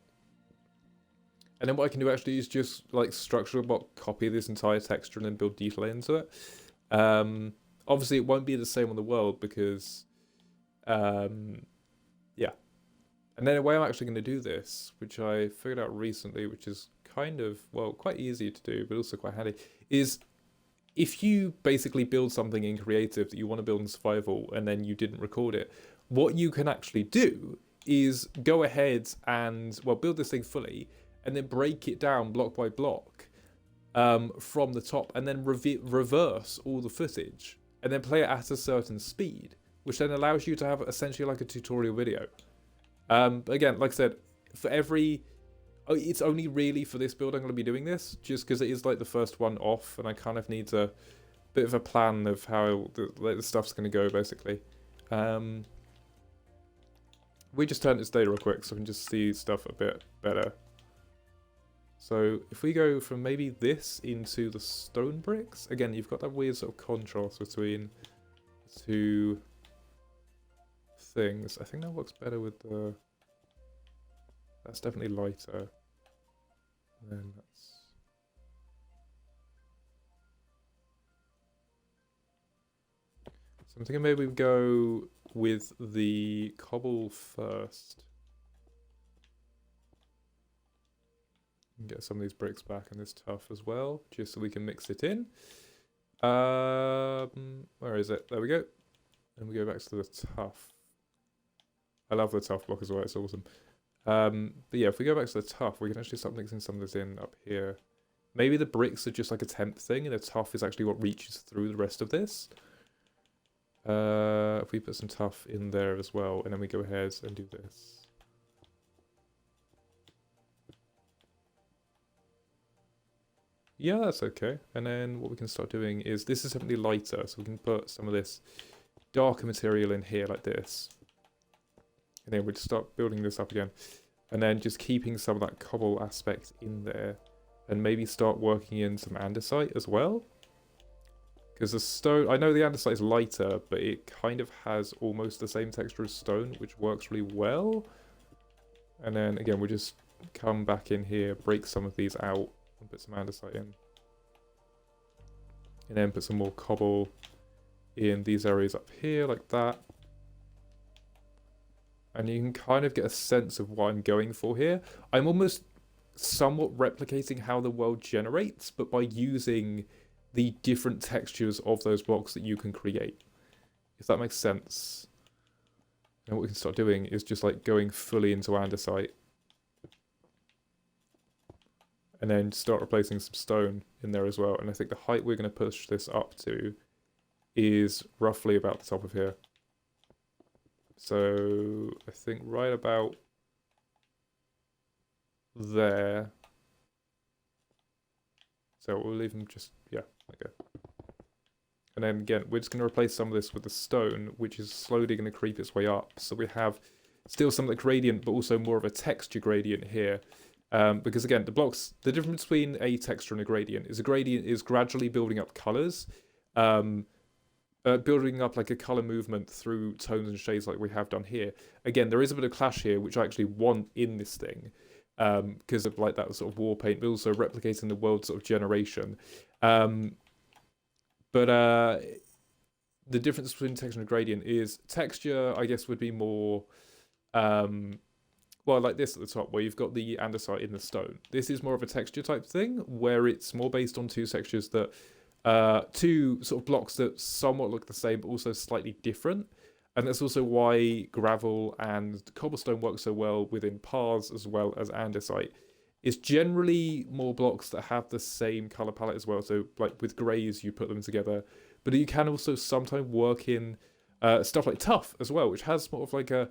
And then what I can do actually is just like structure block, copy this entire texture and then build detail into it. Obviously, it won't be the same on the world because, yeah. And then the way I'm actually going to do this, which I figured out recently, which is kind of, well, quite easy to do, but also quite handy, is if you basically build something in creative that you want to build in survival and then you didn't record it, what you can actually do is go ahead and, well, build this thing fully and then break it down block by block from the top, and then reverse all the footage and then play it at a certain speed, which then allows you to have essentially like a tutorial video. But again, like I said, for every... it's only really for this build I'm going to be doing this, just because it is like the first one off, and I kind of need a bit of a plan of how the stuff's going to go, basically. We just turn this data real quick so I can just see stuff a bit better. So if we go from maybe this into the stone bricks, again, you've got that weird sort of contrast between the two things. I think that works better with the... That's definitely lighter. And then that's... So I'm thinking maybe we go with the cobble first. And get some of these bricks back and this tuff as well, just so we can mix it in. Where is it? There we go. And we go back to the tuff. I love the tuff block as well, it's awesome. But yeah, if we go back to the tuff, we can actually start mixing some of this in up here. Maybe the bricks are just like a temp thing, and the tuff is actually what reaches through the rest of this. If we put some tuff in there as well, and then we go ahead and do this. Yeah, that's okay. And then what we can start doing is, this is definitely lighter, so we can put some of this darker material in here like this. And then we'll start building this up again. And then just keeping some of that cobble aspect in there. And maybe start working in some andesite as well. Because the stone, I know the andesite is lighter, but it kind of has almost the same texture as stone, which works really well. And then again, we'll just come back in here, break some of these out, and put some andesite in. And then put some more cobble in these areas up here, like that. And you can kind of get a sense of what I'm going for here. I'm almost somewhat replicating how the world generates, but by using the different textures of those blocks that you can create. If that makes sense. And what we can start doing is just like going fully into andesite. And then start replacing some stone in there as well. And I think the height we're going to push this up to is roughly about the top of here. So I think right about there. So we'll leave them just, yeah, okay. And then again, we're just going to replace some of this with the stone, which is slowly going to creep its way up. So we have still some of the gradient, but also more of a texture gradient here. Because again, the blocks, the difference between a texture and a gradient is gradually building up colors, building up like a color movement through tones and shades like we have done here. Again, there is a bit of clash here, which I actually want in this thing, because of like that sort of war paint, but also replicating the world sort of generation. But the difference between texture and gradient is texture, I guess, would be more... well, like this at the top, where you've got the andesite in the stone. This is more of a texture type thing, where it's more based on two textures that, two sort of blocks that somewhat look the same, but also slightly different. And that's also why gravel and cobblestone work so well within paths as well as andesite. It's generally more blocks that have the same color palette as well. So like with grays, you put them together, but you can also sometimes work in stuff like tuff as well, which has sort of like a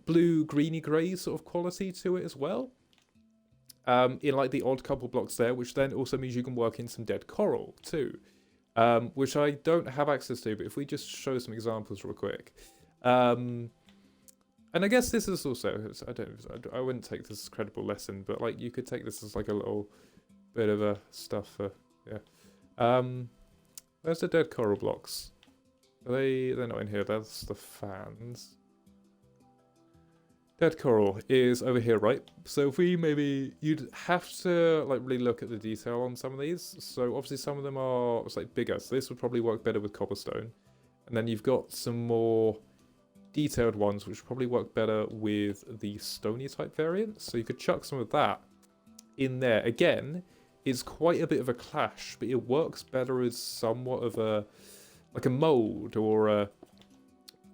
blue greeny grey sort of quality to it as well, in like the odd couple blocks there, which then also means you can work in some dead coral too, which I don't have access to, but if we just show some examples real quick, and I guess this is also, I wouldn't take this as a credible lesson, but like you could take this as like a little bit of a stuff for, yeah. Where's the dead coral blocks? They're not in here, that's the fans. Dead coral is over here, right? So if we maybe, you'd have to like really look at the detail on some of these. So obviously some of them are like bigger, so this would probably work better with cobblestone. And then you've got some more detailed ones which probably work better with the stony type variant. So you could chuck some of that in there. Again, it's quite a bit of a clash, but it works better as somewhat of a like a mold or a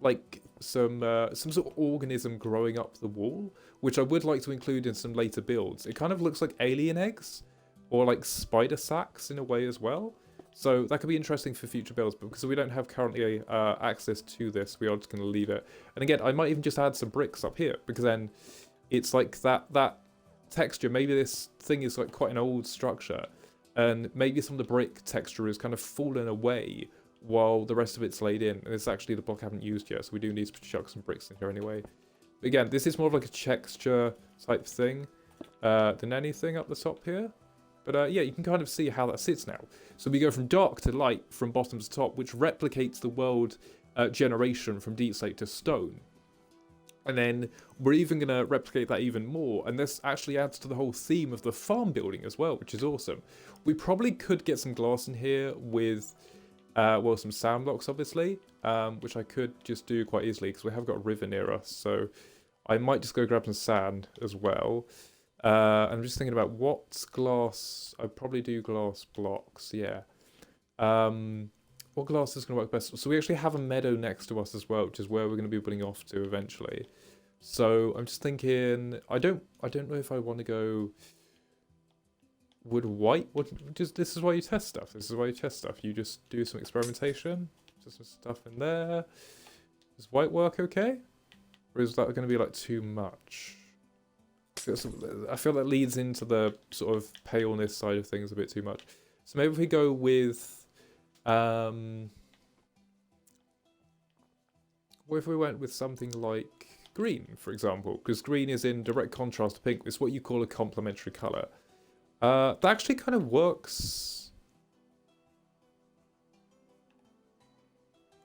like some sort of organism growing up the wall, which I would like to include in some later builds. It kind of looks like alien eggs or like spider sacs in a way as well. So that could be interesting for future builds, but because we don't have currently access to this, we are just going to leave it. And again, I might even just add some bricks up here, because then it's like that texture. Maybe this thing is like quite an old structure, and maybe some of the brick texture has kind of fallen away while the rest of it's laid in. And it's actually the block I haven't used yet, so we do need to chuck some bricks in here anyway. But again, this is more of like a texture type thing than anything up the top here. But yeah, you can kind of see how that sits now. So we go from dark to light from bottom to top, which replicates the world generation from deep slate to stone. And then we're even going to replicate that even more. And this actually adds to the whole theme of the farm building as well, which is awesome. We probably could get some glass in here with, well, some sand blocks, obviously, which I could just do quite easily because we have got a river near us. So I might just go grab some sand as well. I'm just thinking about what glass. I'd probably do glass blocks, yeah. What glass is going to work best? So we actually have a meadow next to us as well, which is where we're going to be building off to eventually. So I'm just thinking, I don't know if I want to go wood white. This is why you test stuff. This is why you test stuff. You just do some experimentation. Just some stuff in there. Does white work okay? Or is that going to be like too much? I feel that leads into the sort of paleness side of things a bit too much. So maybe if we go with, what if we went with something like green, for example? Because green is in direct contrast to pink. It's what you call a complementary colour. That actually kind of works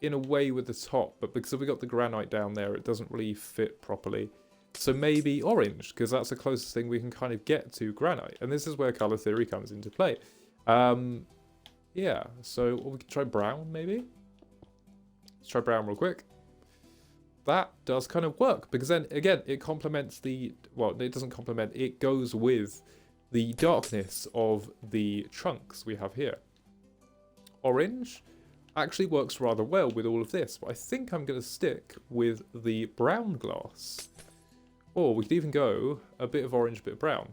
in a way with the top, but because we got the granite down there, it doesn't really fit properly. So maybe orange, because that's the closest thing we can kind of get to granite. And this is where colour theory comes into play. Yeah, so we can try brown, maybe? Let's try brown real quick. That does kind of work, because then, again, it complements the... Well, it doesn't complement, it goes with the darkness of the chunks we have here. Orange actually works rather well with all of this, but I think I'm going to stick with the brown glass. Or we could even go a bit of orange, a bit of brown.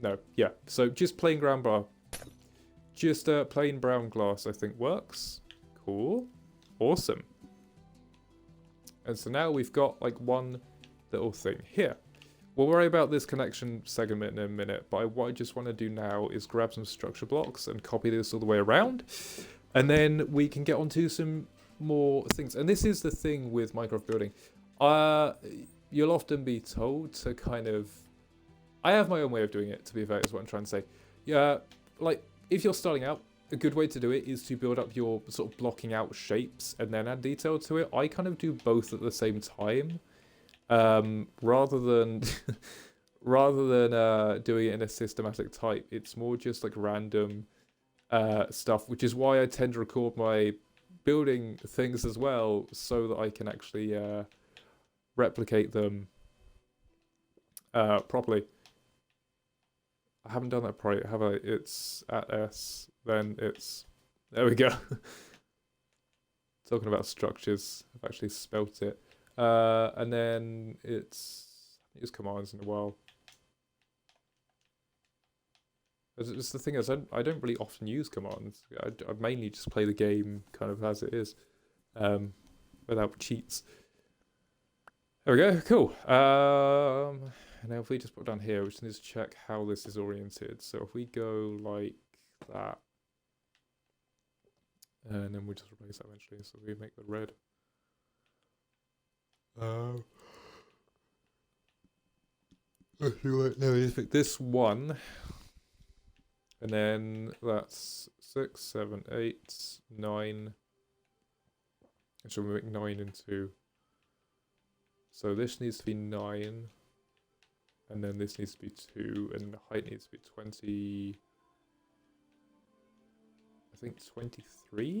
No, yeah. So just plain ground bar. Just plain brown glass, I think, works. Cool. Awesome. And so now we've got like one little thing here. We'll worry about this connection segment in a minute, but what I just want to do now is grab some structure blocks and copy this all the way around. And then we can get onto some more things. And this is the thing with Minecraft building. You'll often be told to kind of... I have my own way of doing it, to be fair, is what I'm trying to say. Yeah, like, if you're starting out, a good way to do it is to build up your sort of blocking out shapes and then add detail to it. I kind of do both at the same time, rather than doing it in a systematic type. It's more just like random stuff, which is why I tend to record my building things as well, so that I can actually replicate them properly. I haven't done that probably, have I? It's at S, then it's... There we go. Talking about structures, I've actually spelt it. And then it's... I use commands in a while. It's the thing is, I don't really often use commands. I mainly just play the game kind of as it is, without cheats. There we go, cool. And now if we just put down here, we just need to check how this is oriented. So if we go like that, and then we just replace that eventually, so we make the red. No, we just pick this one, and then that's 6, 7, 8, 9. And so we make 9 into So this needs to be 9. And then this needs to be 2. And the height needs to be 20... I think 23?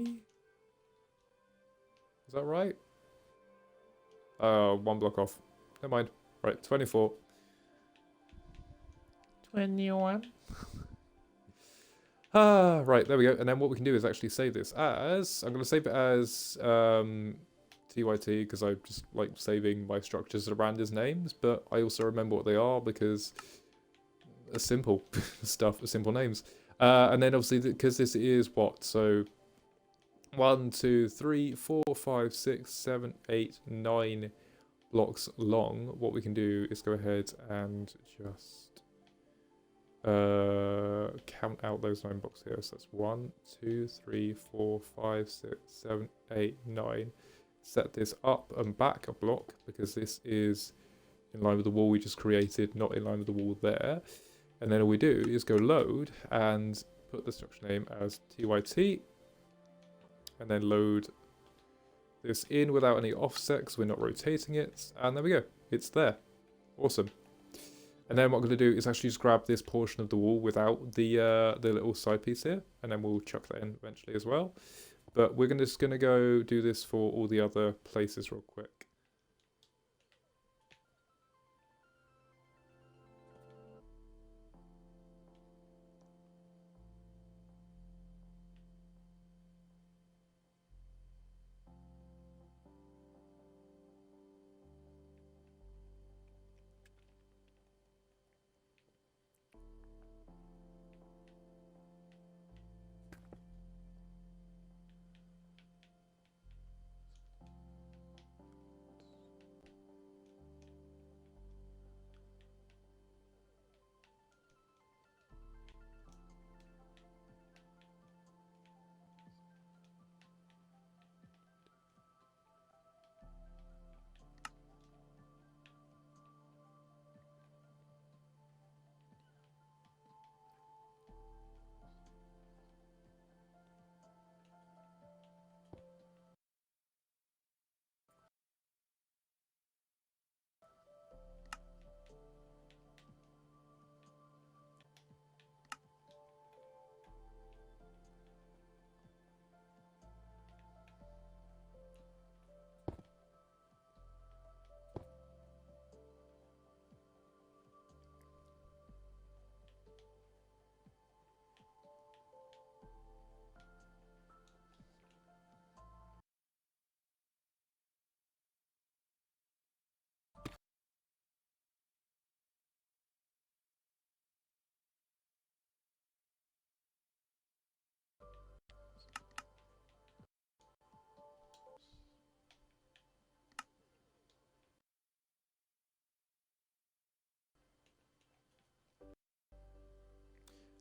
Is that right? 1 block off. Never mind. Right, 24. 21. Right, there we go. And then what we can do is actually save this as... I'm going to save it as TYT because I just like saving my structures around as names, but I also remember what they are because they're simple stuff, simple names. And then obviously, because this is what? So 1, 2, 3, 4, 5, 6, 7, 8, 9 blocks long. What we can do is go ahead and just count out those 9 blocks here. So that's 1, 2, 3, 4, 5, 6, 7, 8, 9. Set this up and back a block because this is in line with the wall we just created, not in line with the wall there. And then all we do is go load and put the structure name as TYT, and then load this in without any offset because we're not rotating it. And there we go, it's there. Awesome. And then what I'm going to do is actually just grab this portion of the wall without the little side piece here, and then we'll chuck that in eventually as well. But we're just going to go do this for all the other places real quick.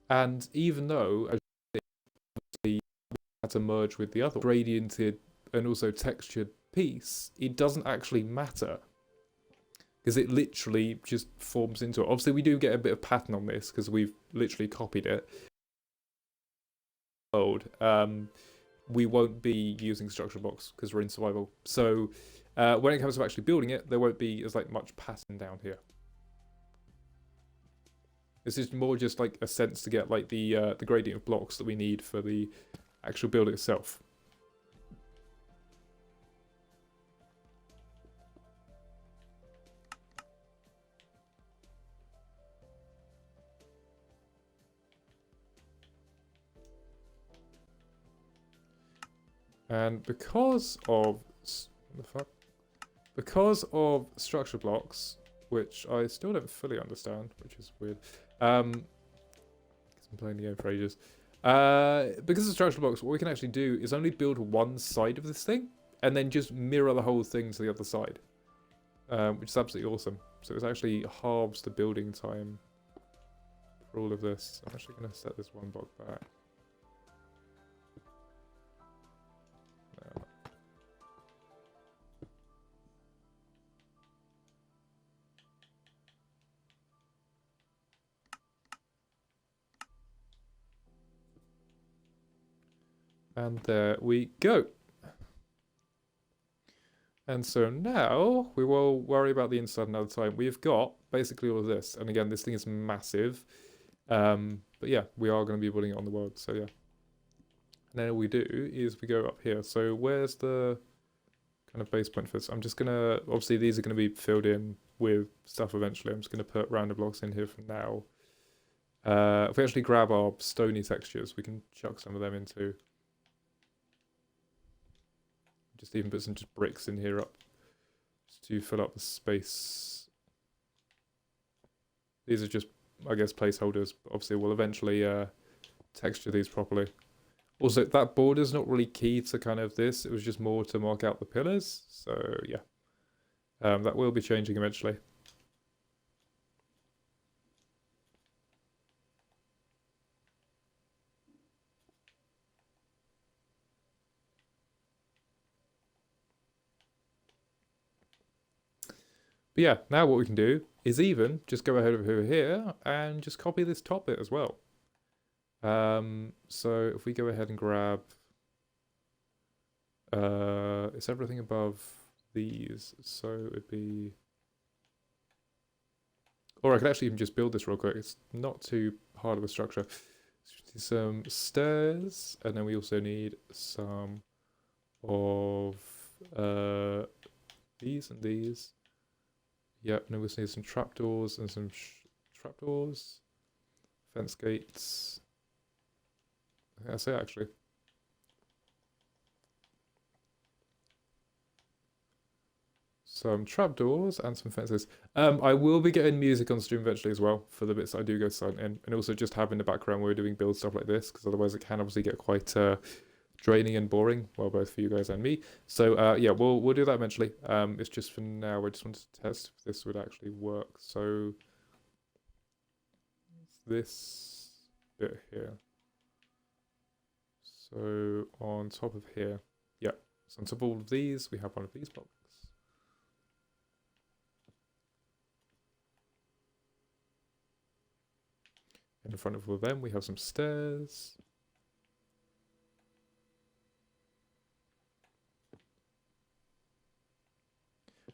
And even though as we had to merge with the other gradiented and also textured piece, it doesn't actually matter because it literally just forms into it. Obviously, we do get a bit of pattern on this because we've literally copied it. We won't be using structure blocks because we're in survival. So when it comes to actually building it, there won't be as much pattern down here. This is more just like a sense to get the gradient of blocks that we need for the actual build itself. And because of structure blocks, which I still don't fully understand, which is weird. Because I'm playing the game for ages. Because of structure blocks, what we can actually do is only build one side of this thing, and then just mirror the whole thing to the other side, which is absolutely awesome. So it's actually halves the building time for all of this. I'm actually going to set this one block back. And there we go. And so now we will worry about the inside another time. We've got basically all of this. And again, this thing is massive. But yeah, we are going to be putting it on the world. So yeah. And then all we do is we go up here. So where's the kind of base point for this? I'm just going to, obviously these are going to be filled in with stuff eventually. I'm just going to put random blocks in here for now. If we actually grab our stony textures, we can chuck some of them into. Just even put some just bricks in here up just to fill up the space. These are just, I guess, placeholders. But obviously, we'll eventually texture these properly. Also, that border's not really key to kind of this. It was just more to mark out the pillars. So, yeah. That will be changing eventually. But yeah, now what we can do is even just go ahead over here and just copy this top bit as well. So if we go ahead and grab, it's everything above these. So it'd be, or I could actually even just build this real quick. It's not too hard of a structure. Some stairs, and then we also need some of these and these. Yep, and we also need some trapdoors and some trapdoors, fence gates. I think that's it actually. Some trapdoors and some fences. I will be getting music on stream eventually as well for the bits that I do go silent in, and also just have in the background when we're doing build stuff like this, because otherwise it can obviously get quite draining and boring, well, both for you guys and me. So yeah, we'll do that eventually. It's just for now, I just wanted to test if this would actually work. So this bit here. So on top of here, yeah. So on top of all of these, we have one of these blocks. And in front of all of them, we have some stairs.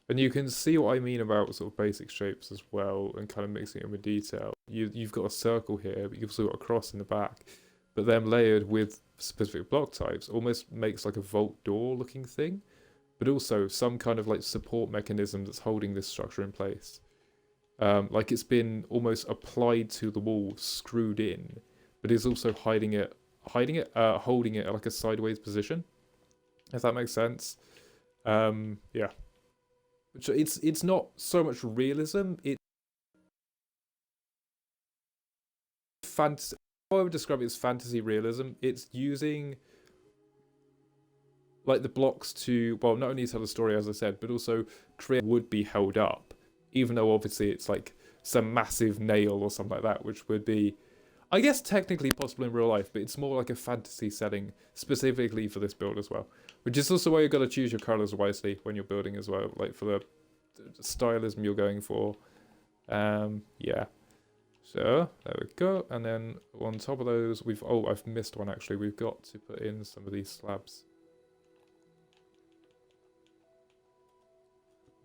And you can see what I mean about sort of basic shapes as well, and kind of mixing it with detail. You've got a circle here, but you've also got a cross in the back. But then layered with specific block types almost makes like a vault door looking thing, but also some kind of like support mechanism that's holding this structure in place. Like it's been almost applied to the wall, screwed in, but is also holding it at like a sideways position, if that makes sense. Yeah. Which it's not so much realism, it's fantasy. How I would describe it as fantasy realism. It's using like the blocks to, well, not only tell the story as I said, but also create would be held up, even though obviously it's like some massive nail or something like that, which would be, I guess, technically possible in real life, but it's more like a fantasy setting specifically for this build as well. Which is also why you've got to choose your colors wisely when you're building as well, like for the stylism you're going for. Yeah. So there we go. And then on top of those, I've missed one actually. We've got to put in some of these slabs.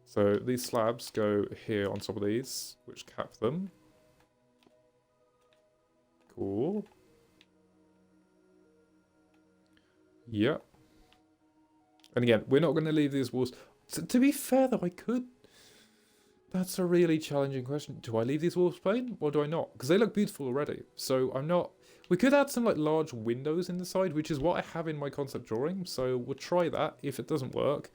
So these slabs go here on top of these, which cap them. Cool. Yep. And again, we're not going to leave these walls. To be fair, though, I could. That's a really challenging question. Do I leave these walls plain or do I not? Because they look beautiful already. So I'm not. We could add some like large windows in the side, which is what I have in my concept drawing. So we'll try that. If it doesn't work,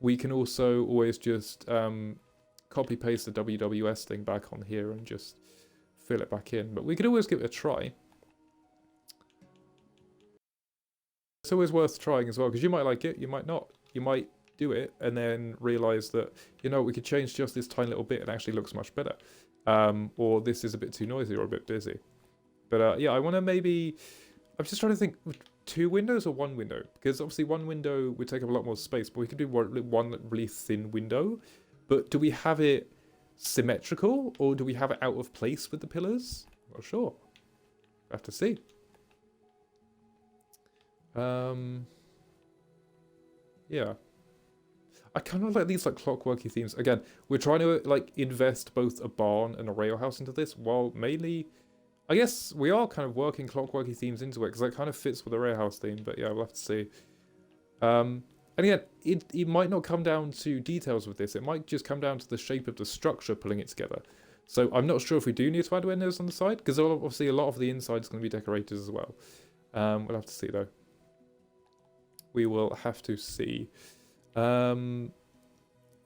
we can also always just copy paste the WWS thing back on here and just fill it back in. But we could always give it a try. It's always worth trying as well, because you might like it, you might not. You might do it and then realize that, you know, we could change just this tiny little bit and it actually looks much better. Or this is a bit too noisy or a bit busy. But yeah, I want to maybe, I'm just trying to think, 2 windows or 1 window? Because obviously 1 window would take up a lot more space, but we could do one really thin window. But do we have it symmetrical or do we have it out of place with the pillars? Not sure. Have to see. Yeah. I kind of like these like clockworky themes. Again, we're trying to like invest both a barn and a rail house into this, while mainly, I guess we are kind of working clockworky themes into it because that kind of fits with the rail house theme. But yeah, we'll have to see. And again, it might not come down to details with this. It might just come down to the shape of the structure pulling it together. So I'm not sure if we do need to add windows on the side, because obviously a lot of the inside is going to be decorated as well. We'll have to see though. We will have to see. Yeah.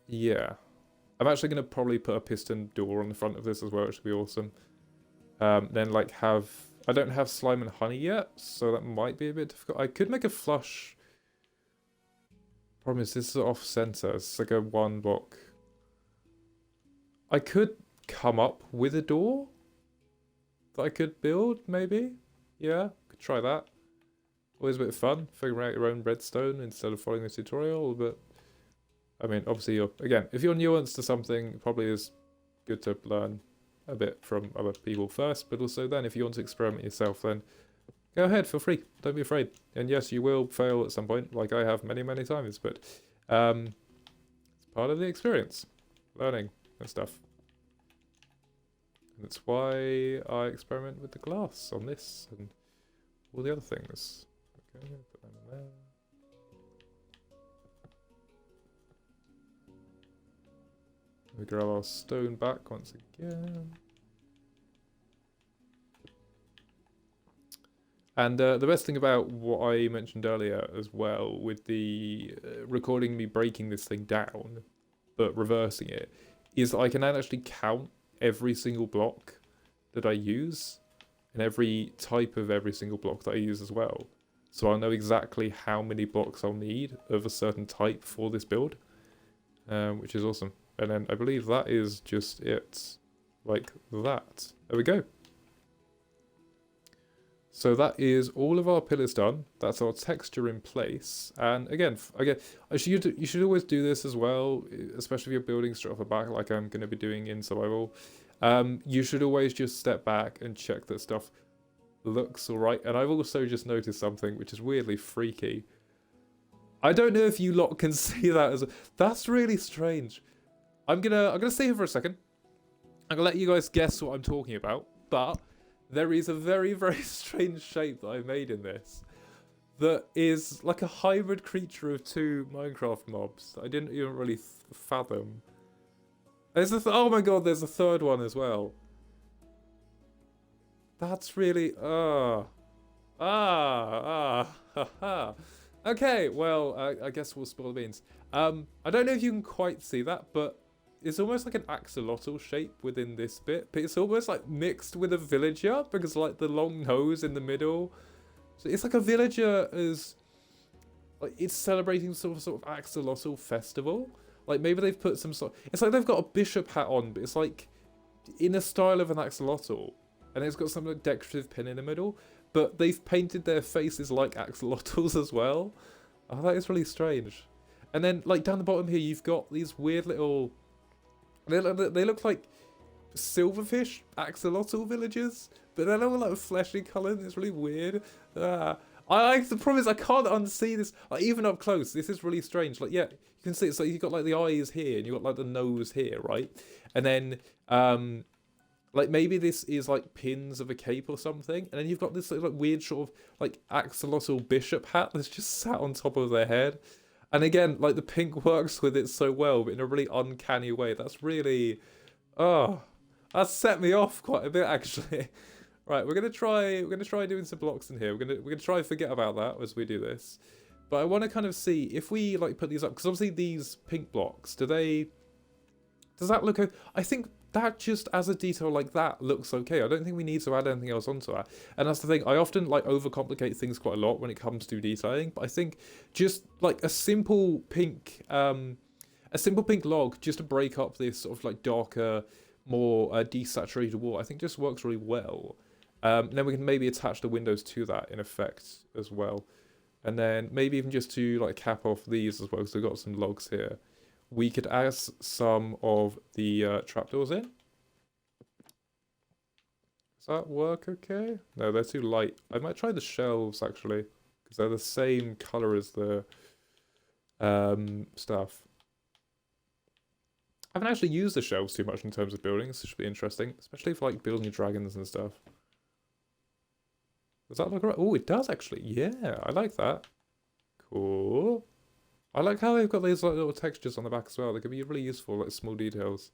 I'm actually going to probably put a piston door on the front of this as well, which should be awesome. Then like I don't have slime and honey yet, so that might be a bit difficult. I could make a flush. Problem is this is off center. It's like a 1 block. I could come up with a door that I could build, maybe. Yeah, could try that. Always a bit of fun, figuring out your own redstone instead of following the tutorial, but I mean, obviously, if you're nuanced to something, it probably is good to learn a bit from other people first, but also then if you want to experiment yourself, then go ahead, feel free, don't be afraid. And yes, you will fail at some point, like I have many, many times, but it's part of the experience, learning and stuff. And that's why I experiment with the glass on this and all the other things. Okay, put that in there. We grab our stone back once again. And the best thing about what I mentioned earlier as well, with the recording me breaking this thing down, but reversing it, is that I can actually count every single block that I use, and every type of every single block that I use as well. So I'll know exactly how many blocks I'll need of a certain type for this build, which is awesome. And then I believe that is just it, like that. There we go. So that is all of our pillars done. That's our texture in place. And again, you should always do this as well, especially if you're building straight off the back, like I'm going to be doing in survival. You should always just step back and check that stuff looks alright. And I've also just noticed something which is weirdly freaky. I don't know if you lot can see that that's really strange. I'm gonna stay here for a second. I'm gonna let you guys guess what I'm talking about, but there is a very, very strange shape that I made in this that is like a hybrid creature of 2 Minecraft mobs that I didn't even really fathom. There's oh my god, there's a third one as well. That's really Okay, well, I guess we'll spill the beans. I don't know if you can quite see that, but it's almost like an axolotl shape within this bit, but it's almost like mixed with a villager because like the long nose in the middle. So it's like a villager is like it's celebrating some sort of axolotl festival. Like maybe they've put some sort. It's like they've got a bishop hat on, but it's like in a style of an axolotl, and it's got some like decorative pin in the middle. But they've painted their faces like axolotls as well. Oh, that is really strange. And then like down the bottom here, you've got these weird little. They look like silverfish axolotl villagers, but they're all like fleshy coloured. It's really weird. The problem is I can't unsee this. Like even up close, this is really strange. Like yeah, you can see it's like you've got like the eyes here and you've got like the nose here, right? And then like maybe this is like pins of a cape or something, and then you've got this like weird sort of like axolotl bishop hat that's just sat on top of their head. And again, like the pink works with it so well, but in a really uncanny way. That's really, that set me off quite a bit actually. Right, we're gonna try doing some blocks in here. We're gonna try and forget about that as we do this. But I want to kind of see if we like put these up, because obviously these pink blocks, does that look okay? I think that just as a detail like that looks okay. I don't think we need to add anything else onto that. And that's the thing, I often like overcomplicate things quite a lot when it comes to detailing, but I think just like a simple pink log just to break up this sort of like darker, more desaturated wall, I think just works really well. Then we can maybe attach the windows to that in effect as well. And then maybe even just to like cap off these as well, because we've got some logs here. We could add some of the trapdoors in. Does that work okay? No, they're too light. I might try the shelves actually, because they're the same color as the stuff. I haven't actually used the shelves too much in terms of building, so it should be interesting, especially for like building your dragons and stuff. Does that look right? Oh, it does actually. Yeah, I like that. Cool. I like how they've got these like little textures on the back as well. They could be really useful, like small details.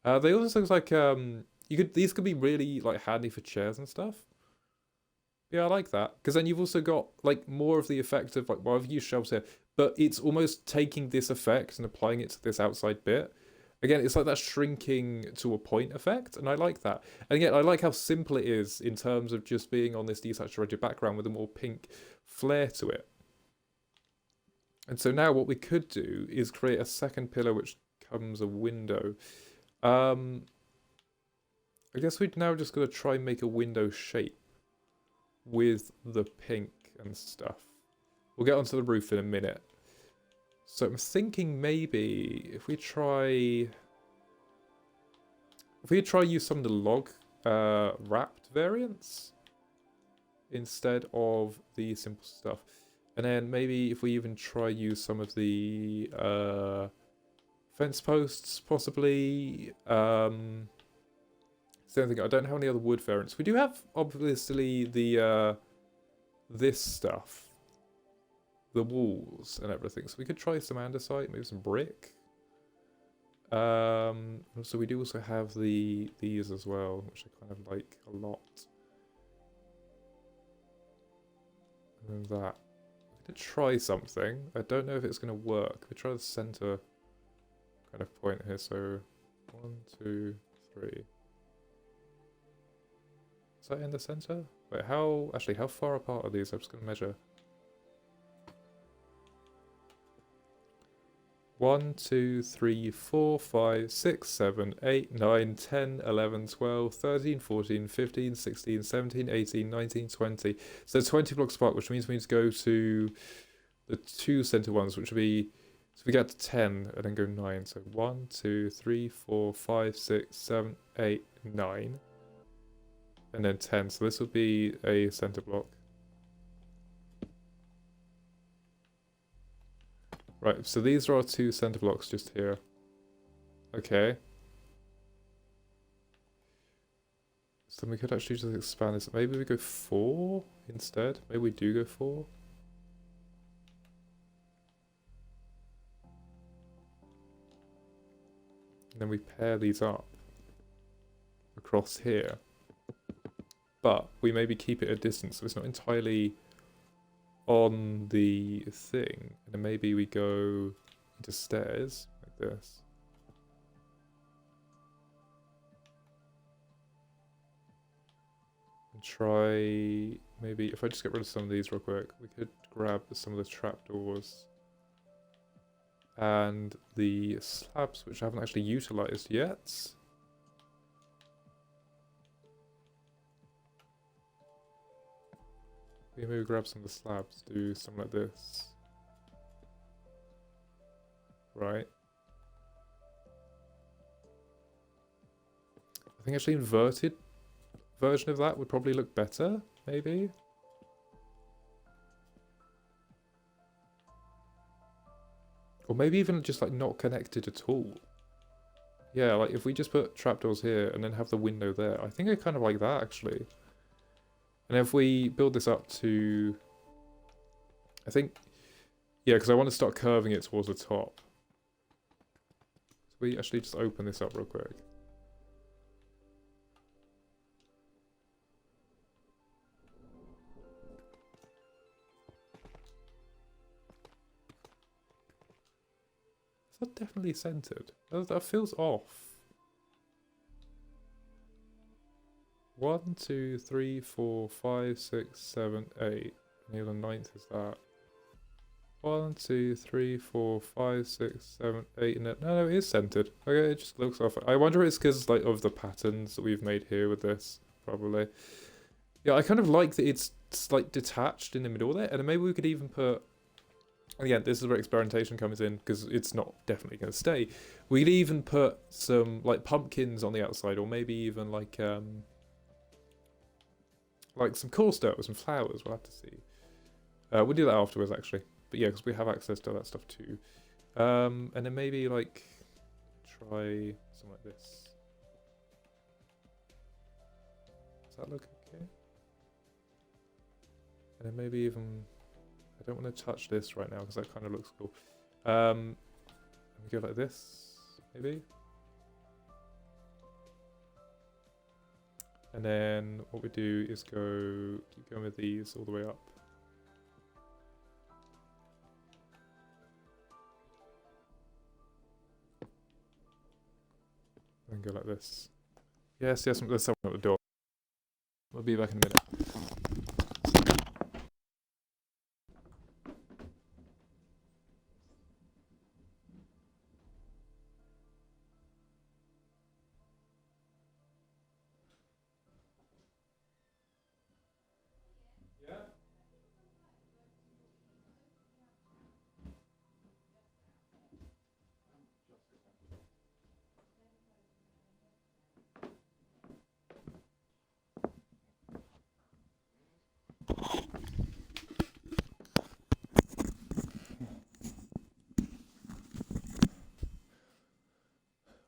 They also look like these could be really like handy for chairs and stuff. Yeah, I like that because then you've also got like more of the effect of like, well, I've used shelves here, but it's almost taking this effect and applying it to this outside bit. Again, it's like that shrinking to a point effect, and I like that. And again, I like how simple it is in terms of just being on this desaturated background with a more pink flare to it. And so now what we could do is create a second pillar which becomes a window. I guess we'd now just got to try and make a window shape with the pink and stuff. We'll get onto the roof in a minute. So I'm thinking maybe if we try use some of the log wrapped variants instead of the simple stuff. And then maybe if we even try use some of the fence posts, possibly. Same thing. I don't have any other wood variants. We do have obviously the this stuff, the walls and everything. So we could try some andesite, maybe some brick. So we do also have these as well, which I kind of like a lot. And then that. To try something. I don't know if it's going to work. We try the center kind of point here. So 1, 2, 3. Is that in the center? Wait, how far apart are these? I'm just going to measure. 1, 2, 3, 4, 5, 6, 7, 8, 9, 10, 11, 12, 13, 14, 15, 16, 17, 18, 19, 20. So 20 blocks apart, which means we need to go to the 2 center ones, which would be, so we get to 10 and then go 9. So 1, 2, 3, 4, 5, 6, 7, 8, 9. And then 10. So this would be a center block. Right, so these are our 2 center blocks just here. Okay. So then we could actually just expand this. Maybe we go 4 instead. Maybe we do go 4. And then we pair these up across here. But we maybe keep it a distance so it's not entirely on the thing, and then maybe we go into stairs like this. And try, maybe if I just get rid of some of these real quick, we could grab some of the trapdoors and the slabs, which I haven't actually utilized yet. We maybe grab some of the slabs, do something like this. Right. I think actually inverted version of that would probably look better, maybe. Or maybe even just like not connected at all. Yeah, like if we just put trapdoors here and then have the window there. I think I kind of like that actually. And if we build this up to, I think, yeah, because I want to start curving it towards the top. So we actually just open this up real quick. Is that definitely centered? That feels off. 1, 2, 3, 4, 5, 6, 7, 8. Near the 9th is that. 1, 2, 3, 4, 5, 6, 7, 8, and no, it is centered. Okay, it just looks off. I wonder if it's because like of the patterns that we've made here with this, probably. Yeah, I kind of like that it's like detached in the middle there, and then maybe we could even put. Again, this is where experimentation comes in because it's not definitely going to stay. We could even put some like pumpkins on the outside, or maybe even like some cornerstone or some flowers. We'll have to see. We'll do that afterwards, actually. But yeah, because we have access to that stuff too. And then maybe like try something like this. Does that look okay? And then maybe even, I don't want to touch this right now because that kind of looks cool. Let me go like this, maybe. And then what we do is keep going with these all the way up. And go like this. Yes, there's someone at the door. We'll be back in a minute.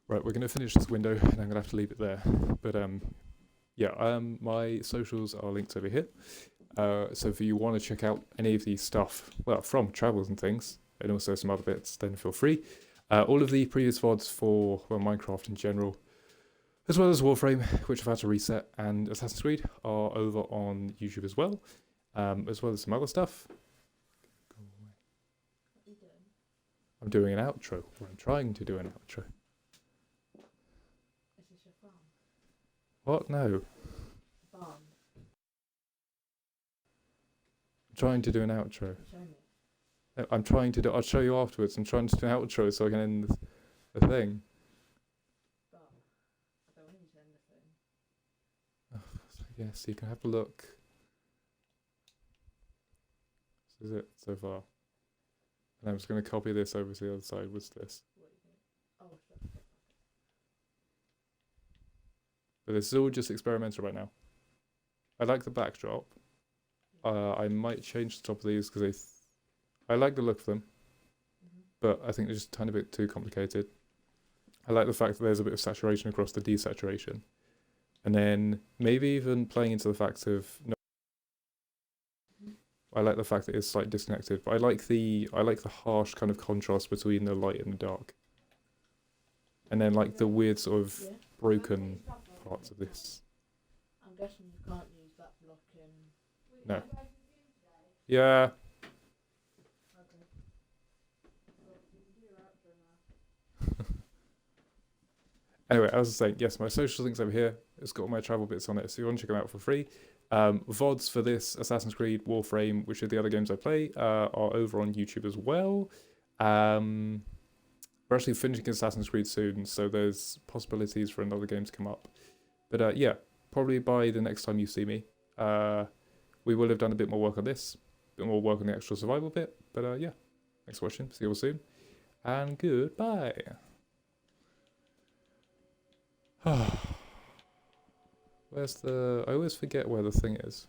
Right, we're going to finish this window and I'm going to have to leave it there. But yeah, my socials are linked over here. So if you want to check out any of the stuff, well, from travels and things, and also some other bits, then feel free. All of the previous VODs for Minecraft in general, as well as Warframe, which I've had to reset, and Assassin's Creed are over on YouTube as well as some other stuff. Go away. What are you doing? I'm doing an outro, or I'm trying to do an outro. Is this your farm? What? No. Barn. I'm trying to do an outro. Show me. No, I'm trying to do, I'll show you afterwards. I'm trying to do an outro so I can end the thing. But I don't want you to end the thing. Oh, yes, you can have a look. This is it so far. And I'm just going to copy this over to the other side with this. What are you doing? Oh, shut up. But this is all just experimental right now. I like the backdrop. I might change the top of these because I like the look of them, but I think they're just a tiny bit too complicated. I like the fact that there's a bit of saturation across the desaturation. And then maybe even playing into the fact of, no, I like the fact that it's slightly disconnected, but I like the harsh kind of contrast between the light and the dark. And then like the weird sort of broken parts of this. I'm guessing you can't use that block in. No. Yeah. Okay. Well, you can do your outro now. Anyway, as I was saying, yes, my social links over here. It's got all my travel bits on it, so you want to check them out for free. VODs for this, Assassin's Creed, Warframe, which are the other games I play, are over on YouTube as well. We're actually finishing Assassin's Creed soon, so there's possibilities for another game to come up. But yeah, probably by the next time you see me, we will have done a bit more work on this, a bit more work on the extra survival bit. But yeah, thanks for watching. See you all soon, and goodbye. Where's the... I always forget where the thing is.